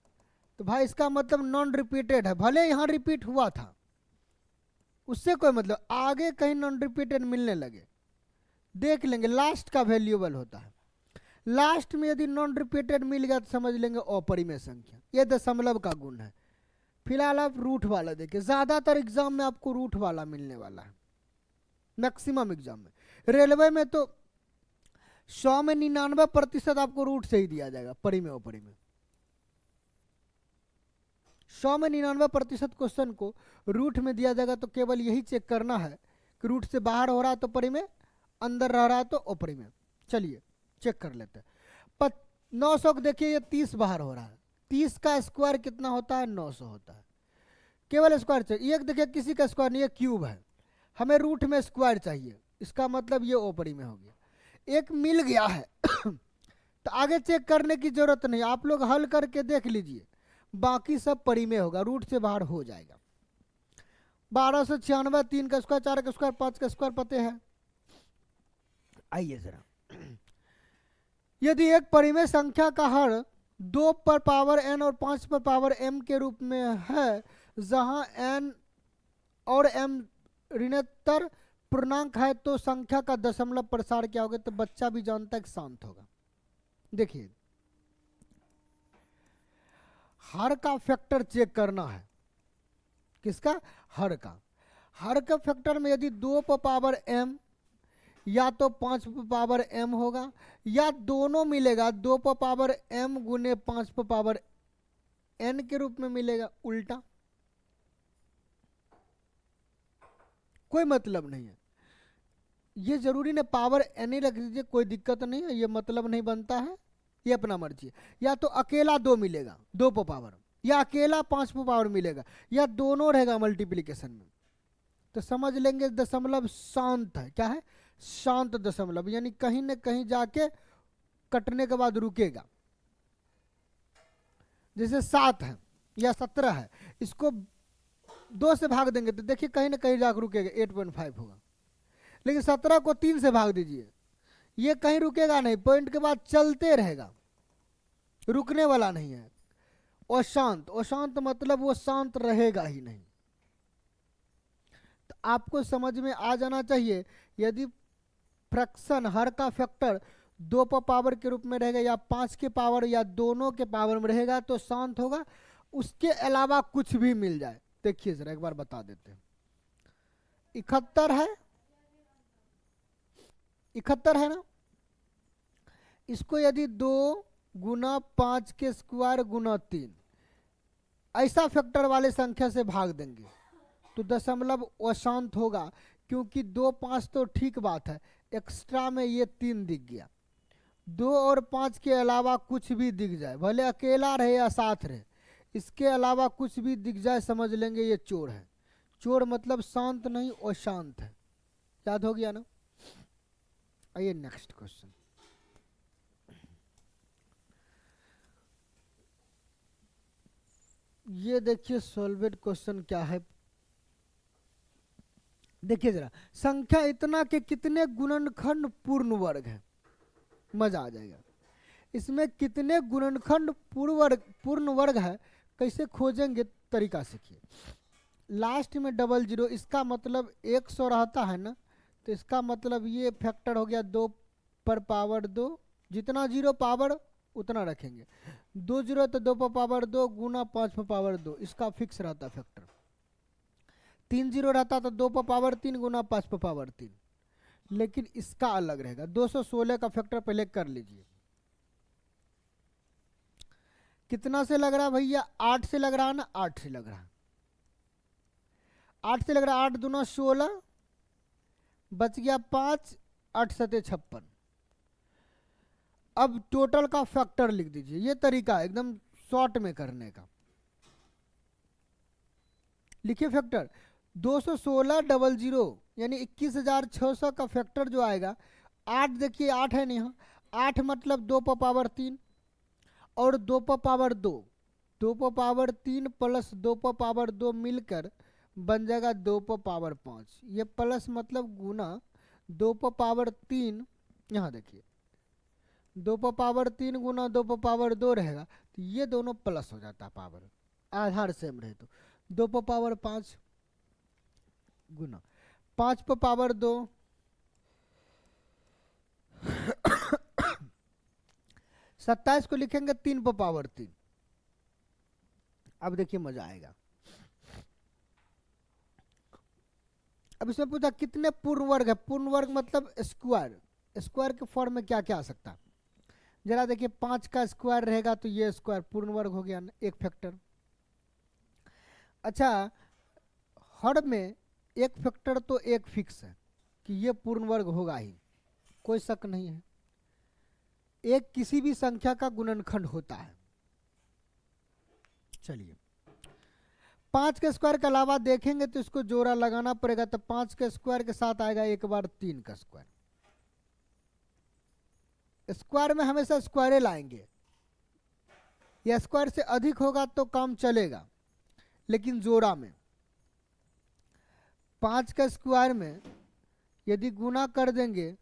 तो भाई इसका मतलब नॉन रिपीटेड है, भले यहाँ रिपीट हुआ था उससे कोई मतलब, आगे कहीं नॉन रिपीटेड मिलने लगे देख लेंगे, लास्ट का वैल्यूएबल होता है। लास्ट में यदि नॉन रिपीटेड मिल गया तो समझ लेंगे अपरिमेय संख्या, ये दशमलव का गुण है। फिलहाल आप रूट वाला देखिए, ज्यादातर एग्जाम में आपको रूट वाला मिलने वाला है, मैक्सिमम एग्जाम में। रेलवे में तो 100 में 99% आपको रूट से ही दिया जाएगा, परिमेय अपरिमेय। 100 में 99% क्वेश्चन को रूट में दिया जाएगा, तो केवल यही चेक करना है कि रूट से बाहर हो रहा है तो परिमेय, अंदर रह रहा है तो अपरिमेय। चलिए चेक कर लेते हैं। 900 को देखिए ये 30 बाहर हो रहा है, 30 का स्क्वायर कितना होता है, 900 होता है। केवल स्क्वायर चाहिए, एक देखिए किसी का स्क्वायर नहीं है, क्यूब है, हमें रूट में स्क्वायर चाहिए, इसका मतलब ये अपरिमेय हो गया। एक मिल गया है तो आगे चेक करने की जरूरत नहीं, आप लोग हल करके देख लीजिए, बाकी सब परिमेय होगा, रूट से बाहर हो जाएगा। 1296, 3 का स्क्वायर, 4 का स्क्वायर, 5 का स्क्वायर पते हैं। आइए जरा, यदि एक परिमेय संख्या का हर 2 पर पावर n और 5 पर पावर m के रूप में है, जहां n और m ऋणोत्तर पूर्णांक है, तो संख्या का दशमलव प्रसार क्या होगा, तो बच्चा भी जानता है कि शांत होगा। देखिए हर का फैक्टर चेक करना है, किसका, हर का। हर का फैक्टर में यदि 2 पर पावर m या तो 5 पर पावर m होगा, या दोनों मिलेगा, 2 पर पावर m गुने 5 पर पावर n के रूप में मिलेगा, उल्टा कोई मतलब नहीं है। ये जरूरी नहीं पावर n ही रख दीजिए, कोई दिक्कत नहीं है, ये मतलब नहीं बनता है, ये अपना मर्जी है। या तो अकेला 2 मिलेगा 2 पर पावर, या अकेला 5 पर पावर मिलेगा, या दोनों रहेगा मल्टीप्लिकेशन में, तो समझ लेंगे दशमलव शांत है। क्या है, शांत दशमलव, यानी कहीं न कहीं जाके कटने के बाद रुकेगा। जैसे 7 है या 17 है, इसको 2 से भाग देंगे तो देखिए कहीं न कहीं जाकर रुकेगा, 8.5 होगा। लेकिन 17 को 3 से भाग दीजिए, ये कहीं रुकेगा नहीं, पॉइंट के बाद चलते रहेगा, रुकने वाला नहीं है। अशांत, अशांत मतलब वो शांत रहेगा ही नहीं। तो आपको समझ में आ जाना चाहिए, यदि फ्रैक्शन हर का फैक्टर 2 पर पावर के रूप में रहेगा, या 5 के पावर, या दोनों के पावर में रहेगा, तो शांत होगा। उसके अलावा कुछ भी मिल जाए, देखिए जरा एक बार बता देते हैं। 71 है, 71 है ना, इसको यदि 2 गुना 5 के स्क्वायर गुना 3 ऐसा फैक्टर वाले संख्या से भाग देंगे तो दशमलव अशांत होगा, क्योंकि 2 5 तो ठीक बात है, एक्स्ट्रा में ये 3 दिख गया। 2 और 5 के अलावा कुछ भी दिख जाए, भले अकेला रहे या साथ रहे, इसके अलावा कुछ भी दिख जाए, समझ लेंगे ये चोर है। चोर मतलब शांत नहीं, अशांत है। याद हो गया ना। आइए नेक्स्ट क्वेश्चन। ये देखिए सॉल्वेड क्वेश्चन क्या है, देखिए जरा, संख्या इतना के कितने गुणनखंड पूर्ण वर्ग है, मजा आ जाएगा। इसमें कितने गुणनखंड पूर्ण वर्ग है, कैसे खोजेंगे, तरीका सीखिए। लास्ट में 00, इसका मतलब 100 रहता है ना, तो इसका मतलब ये फैक्टर हो गया 2 पर पावर 2, जितना 0 पावर उतना रखेंगे। 2 0 तो 2 पर पावर 2 गुना 5 पर पावर 2, इसका फिक्स रहता फैक्टर। 3 0 रहता तो 2 पर पावर 3 गुना 5 पर पावर 3, लेकिन इसका अलग रहेगा। 216 का फैक्टर पहले कर लीजिए। कितना से लग रहा है भैया, 8 से लग रहा है ना, 8 से लग रहा है, 8 से लग रहा है। 8 दूना 16, बच गया 5, 8 सते 56। अब टोटल का फैक्टर लिख दीजिए, ये तरीका है एकदम शॉर्ट में करने का। लिखिए फैक्टर 216 00 यानी 21,600 का फैक्टर जो आएगा, 8 देखिए 8 है नहीं, 8 मतलब 2 पर पावर 3 और 2 पर पावर 2, 2 पर पावर 3 प्लस 2 पर पावर 2 मिलकर बन जाएगा 2 पर पावर 5। ये प्लस मतलब गुना 2 पर पावर 3, यहाँ देखिए 2 पर पावर 3 गुना 2 पर पावर 2 रहेगा, तो ये दोनों प्लस हो जाता है पावर, आधार सेम रहे तो 2 पर पावर 5 गुना 5 पर पावर 2, 27 को लिखेंगे 3 पर पावर 3। अब देखिए मजा आएगा। अब इसमें पूछा कितने पूर्ण वर्ग है। पूर्ण वर्ग मतलब स्क्वायर, स्क्वायर के फॉर्म में क्या क्या आ सकता है। जरा देखिए 5 का स्क्वायर रहेगा तो ये स्क्वायर पूर्ण वर्ग हो गया, एक फैक्टर। अच्छा, हर में एक फैक्टर तो एक फिक्स है कि ये पूर्ण वर्ग होगा ही, कोई शक नहीं है। एक किसी भी संख्या का गुणनखंड होता है। चलिए 5 के स्क्वायर के अलावा देखेंगे तो इसको जोड़ा लगाना पड़ेगा, तो 5 के स्क्वायर के साथ आएगा एक बार 3 का स्क्वायर। स्क्वायर में हमेशा स्क्वायर लाएंगे, या स्क्वायर से अधिक होगा तो काम चलेगा, लेकिन जोड़ा में 5 का स्क्वायर में यदि गुना कर देंगे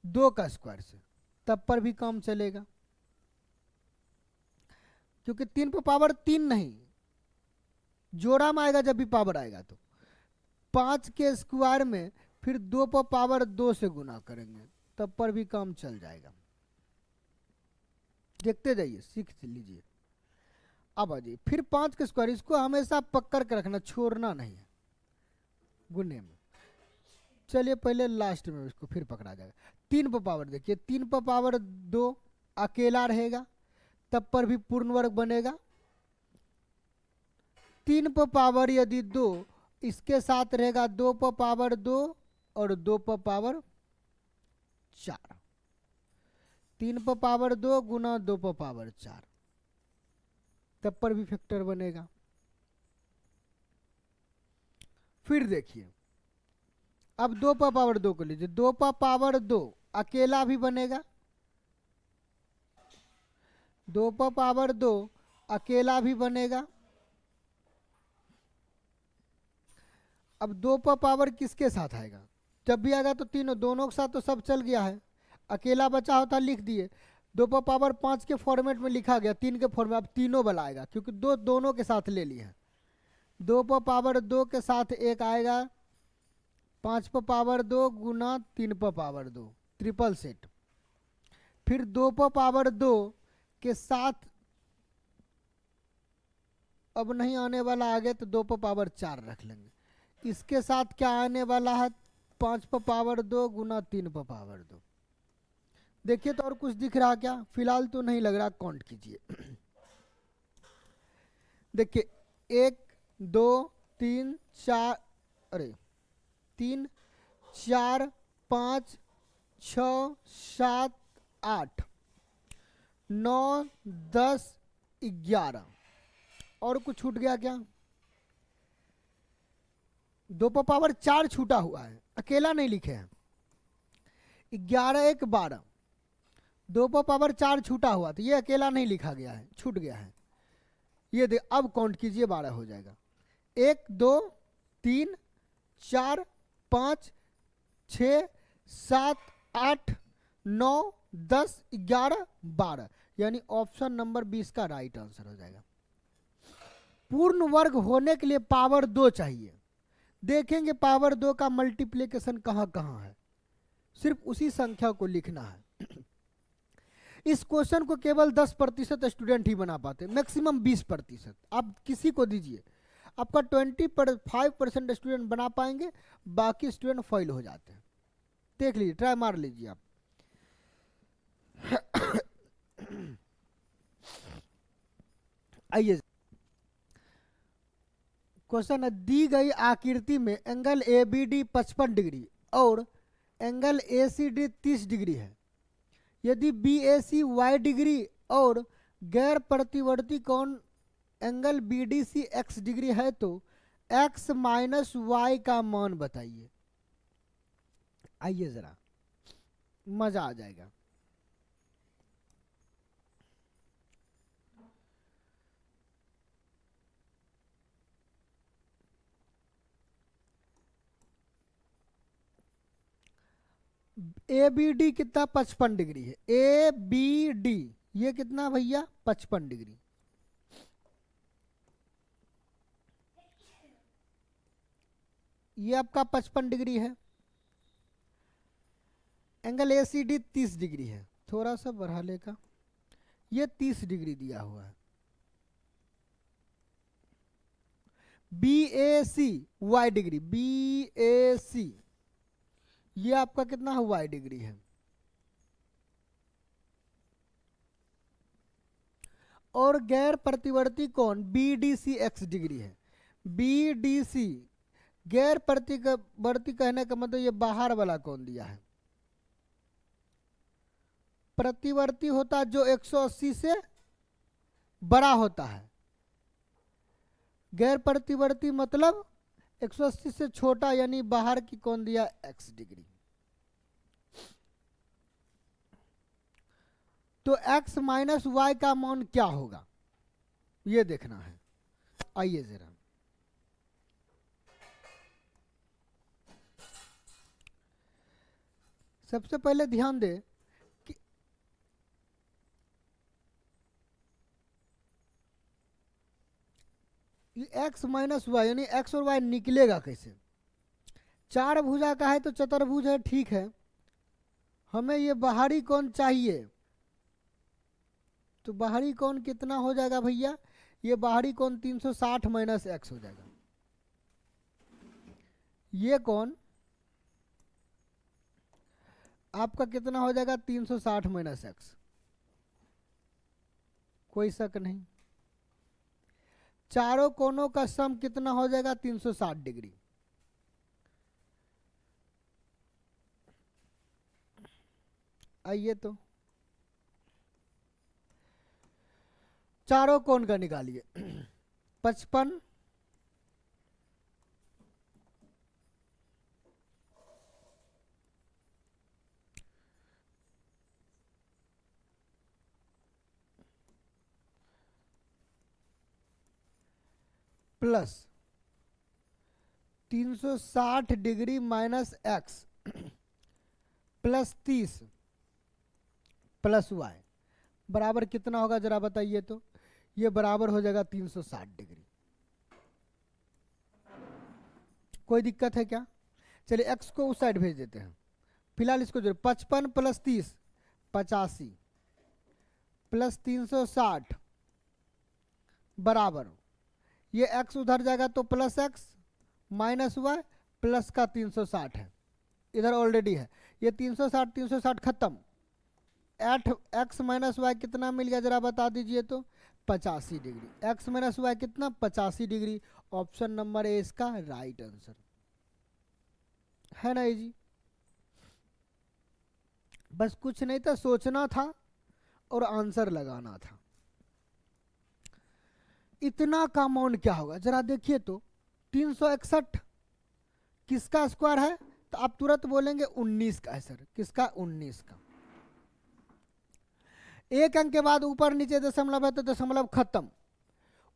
2 का स्क्वायर से, तब पर भी काम चलेगा, क्योंकि 3 पर पावर 3 नहीं, जोड़ा में आएगा जब भी पावर आएगा तो 5 के स्क्वायर में फिर 2 पर पावर 2 से गुना करेंगे, तब पर भी काम चल जाएगा। देखते जाइए, सीख लीजिए। अब आ जाइए फिर 5 के स्क्वायर, इसको हमेशा पकड़ के रखना, छोड़ना नहीं है गुने में। चलिए पहले लास्ट में इसको फिर पकड़ा जाएगा। 3 पर पावर, देखिए 3 पर पावर 2 अकेला रहेगा, तब पर भी पूर्ण वर्ग बनेगा। 3 पर पावर यदि 2 इसके साथ रहेगा 2 पर पावर 2 और 2 पर पावर 4। 3 पर पावर 2 गुना 2 पर पावर 4, तब पर भी फैक्टर बनेगा। फिर देखिए अब 2 पर पावर 2 को लीजिए, 2 पर पावर 2 अकेला भी बनेगा, 2 पर पावर 2 अकेला भी बनेगा। अब 2 पर पावर किसके साथ आएगा, जब भी आएगा तो तीनों, दोनों के साथ तो सब चल गया है, अकेला बचा होता लिख दिए। 2 पर पावर 5 के फॉर्मेट में लिखा गया, 3 के फॉर्मेट, अब तीनों वाला आएगा क्योंकि दोनों के साथ ले लिए हैं। 2 पर पावर 2 के साथ एक आएगा 5 पर पावर 2 गुना 3 पर पावर 2, ट्रिपल सेट। फिर 2 पर पावर 2 के साथ अब नहीं आने वाला आगे, तो 2 पर पावर 4 रख लेंगे। इसके साथ क्या आने वाला है, 5 पर पावर 2 गुना 3 पर पावर 2। देखिए तो और कुछ दिख रहा क्या, फिलहाल तो नहीं लग रहा, काउंट कीजिए। देखिए 1 2 3 4, अरे 3 4 5 6 7 8 9 10 11, और कुछ छूट गया क्या, 2 पर पावर 4 छूटा हुआ है, अकेला नहीं लिखे हैं। 11 1 12, 2 पर पावर 4 छूटा हुआ, तो ये अकेला नहीं लिखा गया है, छूट गया है। ये दे, अब काउंट कीजिए 12 हो जाएगा। 1 2 3 4 5 6 7 8 9 10 11 12, यानी ऑप्शन नंबर 20 का राइट आंसर हो जाएगा। पूर्ण वर्ग होने के लिए पावर 2 चाहिए। देखेंगे पावर 2 का मल्टीप्लिकेशन कहाँ कहाँ है, सिर्फ उसी संख्या को लिखना है। इस क्वेश्चन को केवल 10% स्टूडेंट ही बना पाते, मैक्सिमम 20%। आप किसी को दीजिए, आपका 25% स्टूडेंट बना पाएंगे, बाकी स्टूडेंट फेल हो जाते हैं। देख लीजिए, ट्राई मार लीजिए आप। आइए क्वेश्चन है, दी गई आकृति में angle A B D 55 degree और angle A C D 30 degree है। यदि B A C Y degree और गैर प्रतिवर्ती कोण angle B D C X degree है, तो एक्स माइनस वाई का मान बताइए। आइए जरा मजा आ जाएगा। ए बी डी कितना 55 डिग्री है, ए बी डी ये कितना भैया 55 डिग्री। ये आपका 55 डिग्री है। Angle A C D 30 degree है, थोड़ा सा बढ़ा लेगा, ये 30 डिग्री दिया हुआ है। B A C Y degree, B A सी ये आपका कितना है वाई डिग्री है। और गैर प्रतिवर्ती कोण B D C X degree है। बी डी सी गैर प्रतिवर्ती कहने का मतलब ये बाहर वाला कोण दिया है। प्रतिवर्ती होता जो 180 से बड़ा होता है, गैर प्रतिवर्ती मतलब 180 से छोटा, यानी बाहर की कोण दिया x डिग्री। तो x माइनस वाई का मान क्या होगा ये देखना है। आइए जरा, सबसे पहले ध्यान दे कि x माइनस वाई यानी x और y निकलेगा कैसे। चार भुजा का है तो चतुर्भुज है, ठीक है। हमें ये बाहरी कोण चाहिए, तो बाहरी कोण कितना हो जाएगा भैया, ये बाहरी कोण 360 माइनस एक्स हो जाएगा। ये कोण आपका कितना हो जाएगा 360 माइनस एक्स, कोई शक नहीं। चारों कोणों का सम कितना हो जाएगा 360 डिग्री। आइए तो चारों कोण का निकालिए। 55 plus 360 degree minus X plus 30 plus Y बराबर कितना होगा जरा बताइए तो। ये बराबर हो जाएगा 360 डिग्री। कोई दिक्कत है क्या? चलिए x को उस साइड भेज देते हैं, फिलहाल इसको जोड़। 55 प्लस 30 85 प्लस 360 बराबर, ये x उधर जाएगा तो plus x minus Y plus का 360 है, इधर ऑलरेडी है। ये 360 360 खत्म। 8 x माइनस वाई कितना मिल गया जरा बता दीजिए तो 85 डिग्री। x माइनस वाई कितना 85 डिग्री। ऑप्शन नंबर ए इसका राइट आंसर है ना जी। बस कुछ नहीं था, सोचना था और आंसर लगाना था। इतना का मान क्या होगा जरा देखिए तो। 361 किसका स्क्वायर है, तो आप तुरंत बोलेंगे 19 का है सर। किसका? 19 का। एक अंक के बाद ऊपर नीचे दशमलव है तो दशमलव खत्म।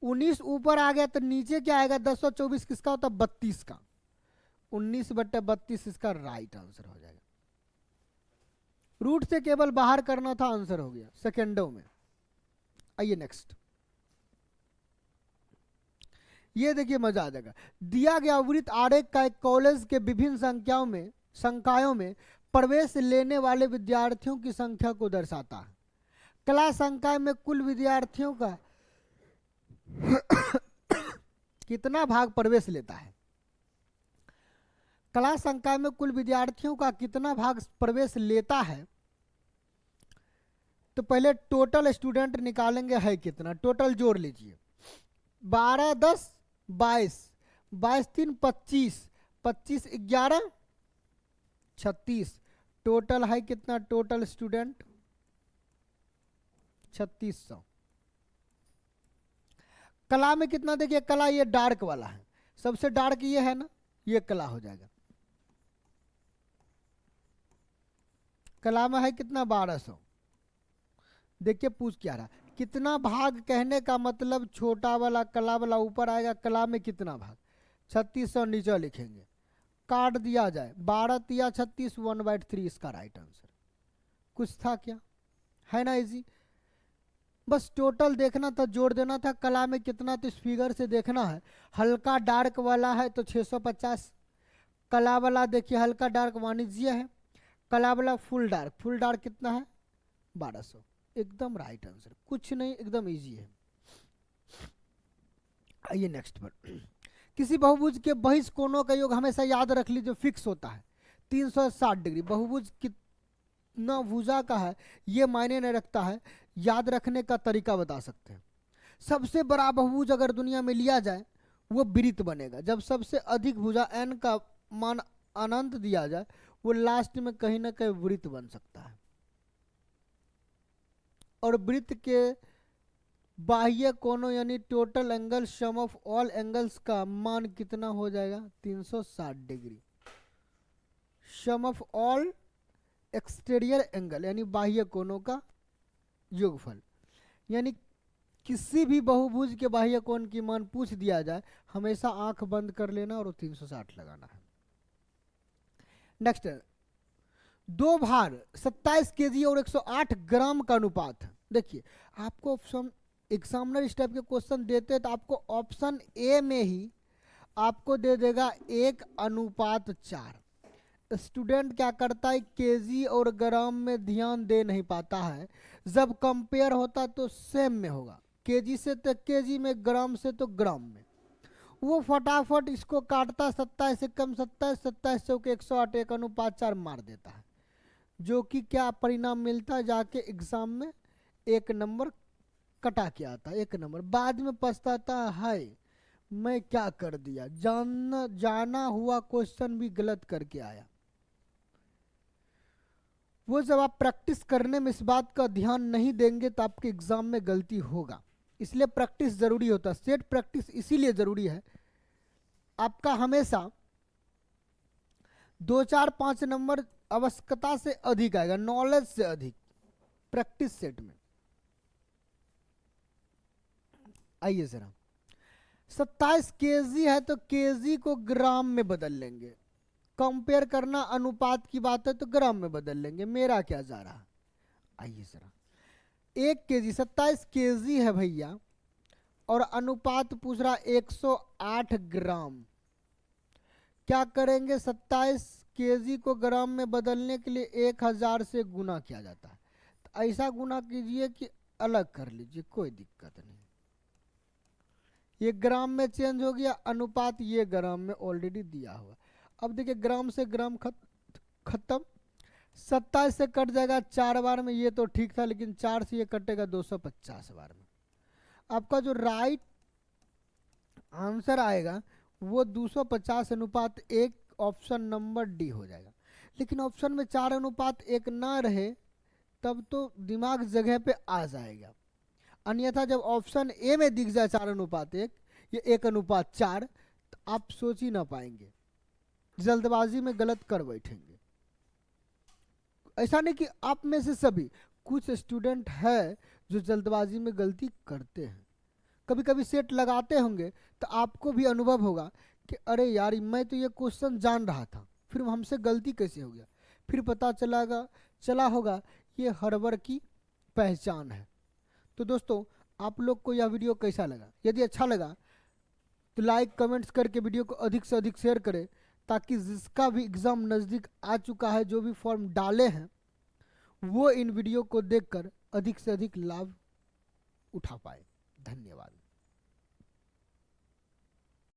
19 ऊपर आ गया तो नीचे क्या आएगा 1024 किसका होता है 32 का। 19/32 इसका राइट आंसर हो जाएगा। रूट से केवल बाहर करना था, आंसर हो गया सेकेंडों में। आइए नेक्स्ट, ये देखिए मजा आ जाएगा। दिया गया वृत्त आरेख का एक कॉलेज के विभिन्न संकायों में प्रवेश लेने वाले विद्यार्थियों की संख्या को दर्शाता है। कला संकाय में कुल विद्यार्थियों का कितना भाग प्रवेश लेता है। कला संकाय में कुल विद्यार्थियों का कितना भाग प्रवेश लेता है, तो पहले टोटल स्टूडेंट निकालेंगे है कितना, टोटल जोड़ लीजिए। 12 10 22 22 3 25 25 11 36 टोटल है कितना, टोटल स्टूडेंट 3600। कला में कितना देखिए, कला ये डार्क वाला है, सबसे डार्क ये है ना, ये कला हो जाएगा। कला में है कितना 1200। देखिए पूछ क्या रहा, कितना भाग कहने का मतलब छोटा वाला कला वाला ऊपर आएगा, कला में कितना भाग 3600 नीचे लिखेंगे काट दिया जाए, 12 तिया 36, 1/3 इसका राइट आंसर। कुछ था क्या, है ना इजी। बस टोटल देखना था, जोड़ देना था, कला में कितना तो इस फिगर से देखना है। हल्का डार्क वाला है तो 650, कला वाला देखिए हल्का डार्क वाणिज्य है, कला वाला फुल डार्क कितना है 1200। एकदम राइट आंसर, कुछ नहीं, एकदम इजी है। आइए नेक्स्ट पर। किसी बहुभुज के बहिष कोणों का योग हमेशा याद रख लीजिए, फिक्स होता है 360 डिग्री। बहुभुज कितना भुजा का है ये मायने नहीं रखता है, याद रखने का तरीका बता सकते हैं। सबसे बड़ा बहुभुज अगर दुनिया में लिया जाए वो वृत्त बनेगा। जब सबसे अधिक भुजा n का मान अनंत दिया जाए वो लास्ट में कहीं ना कहीं वृत्त बन सकता है। और वृत्त के बाह्य कोणों यानी total angle sum of all angles का मान कितना हो जाएगा 360 degree. Sum of all exterior angle यानी बाह्य कोणों का योगफल, यानी किसी भी बहुभुज के बाह्य कोण की मान पूछ दिया जाए हमेशा आंख बंद कर लेना और 360 लगाना है। नेक्स्ट, दो भार 27 केजी और 108 ग्राम का अनुपात। देखिए आपको ऑप्शन एग्जामिनर इस टाइप के क्वेश्चन देते हैं तो आपको ऑप्शन ए में ही आपको दे देगा 1:4। स्टूडेंट क्या करता है केजी और ग्राम में ध्यान दे नहीं पाता है, जब कंपेयर होता तो सेम में होगा, केजी से तो केजी में, ग्राम से तो ग्राम में। वो फटाफट इसको काटता 27 से कम 27, 27 से 108 1:4 मार देता है, जो कि क्या परिणाम मिलता है जाके एग्जाम में 1 नंबर कटा के आता है, 1 नंबर। बाद में पछताता है मैं क्या कर दिया, जाना हुआ क्वेश्चन भी गलत करके आया। वो जब आप प्रैक्टिस करने में इस बात का ध्यान नहीं देंगे तो आपके एग्जाम में गलती होगा, इसलिए प्रैक्टिस जरूरी होता है। सेट प्रैक्टिस इसीलिए जरूरी है, आपका हमेशा 2 4 5 नंबर आवश्यकता से अधिक आएगा, नॉलेज से अधिक प्रैक्टिस सेट में। आइए जरा, 27 केजी है तो केजी को ग्राम में बदल लेंगे, कंपेयर करना अनुपात की बात है तो ग्राम में बदल लेंगे, मेरा क्या जा रहा। आइए जरा, 1 केजी 27 केजी है भैया और अनुपात पूछ रहा 108 ग्राम। क्या करेंगे, 27 केजी को ग्राम में बदलने के लिए 1000 से गुना किया जाता है, तो ऐसा गुना कीजिए कि अलग कर लीजिए, कोई दिक्कत नहीं। ये ग्राम में चेंज हो गया, अनुपात ये ग्राम में ऑलरेडी दिया हुआ। अब देखिए ग्राम से ग्राम खत्म, 27 से कट जाएगा 4 बार में, ये तो ठीक था, लेकिन 4 से ये कटेगा 250 बार में। आपका जो राइट आंसर आएगा वो 250:1 ऑप्शन नंबर डी हो जाएगा। लेकिन ऑप्शन में 4:1 ना रहे तब तो दिमाग जगह पे आ जाएगा, अन्यथा जब ऑप्शन ए में दिख जाए 4:1 या 1:4 तो आप सोच ही ना पाएंगे, जल्दबाजी में गलत कर बैठेंगे। ऐसा नहीं कि आप में से सभी, कुछ स्टूडेंट है जो जल्दबाजी में गलती करते हैं। कभी कभी सेट लगाते होंगे तो आपको भी अनुभव होगा कि अरे यार मैं तो ये क्वेश्चन जान रहा था, फिर हमसे गलती कैसे हो गया, फिर पता चला होगा ये हड़बड़ की पहचान है। तो दोस्तों आप लोग को यह वीडियो कैसा लगा, यदि अच्छा लगा तो लाइक कमेंट्स करके वीडियो को अधिक से अधिक शेयर करें, ताकि जिसका भी एग्ज़ाम नज़दीक आ चुका है, जो भी फॉर्म डाले हैं, वो इन वीडियो को देखकर अधिक से अधिक लाभ उठा पाए। धन्यवाद।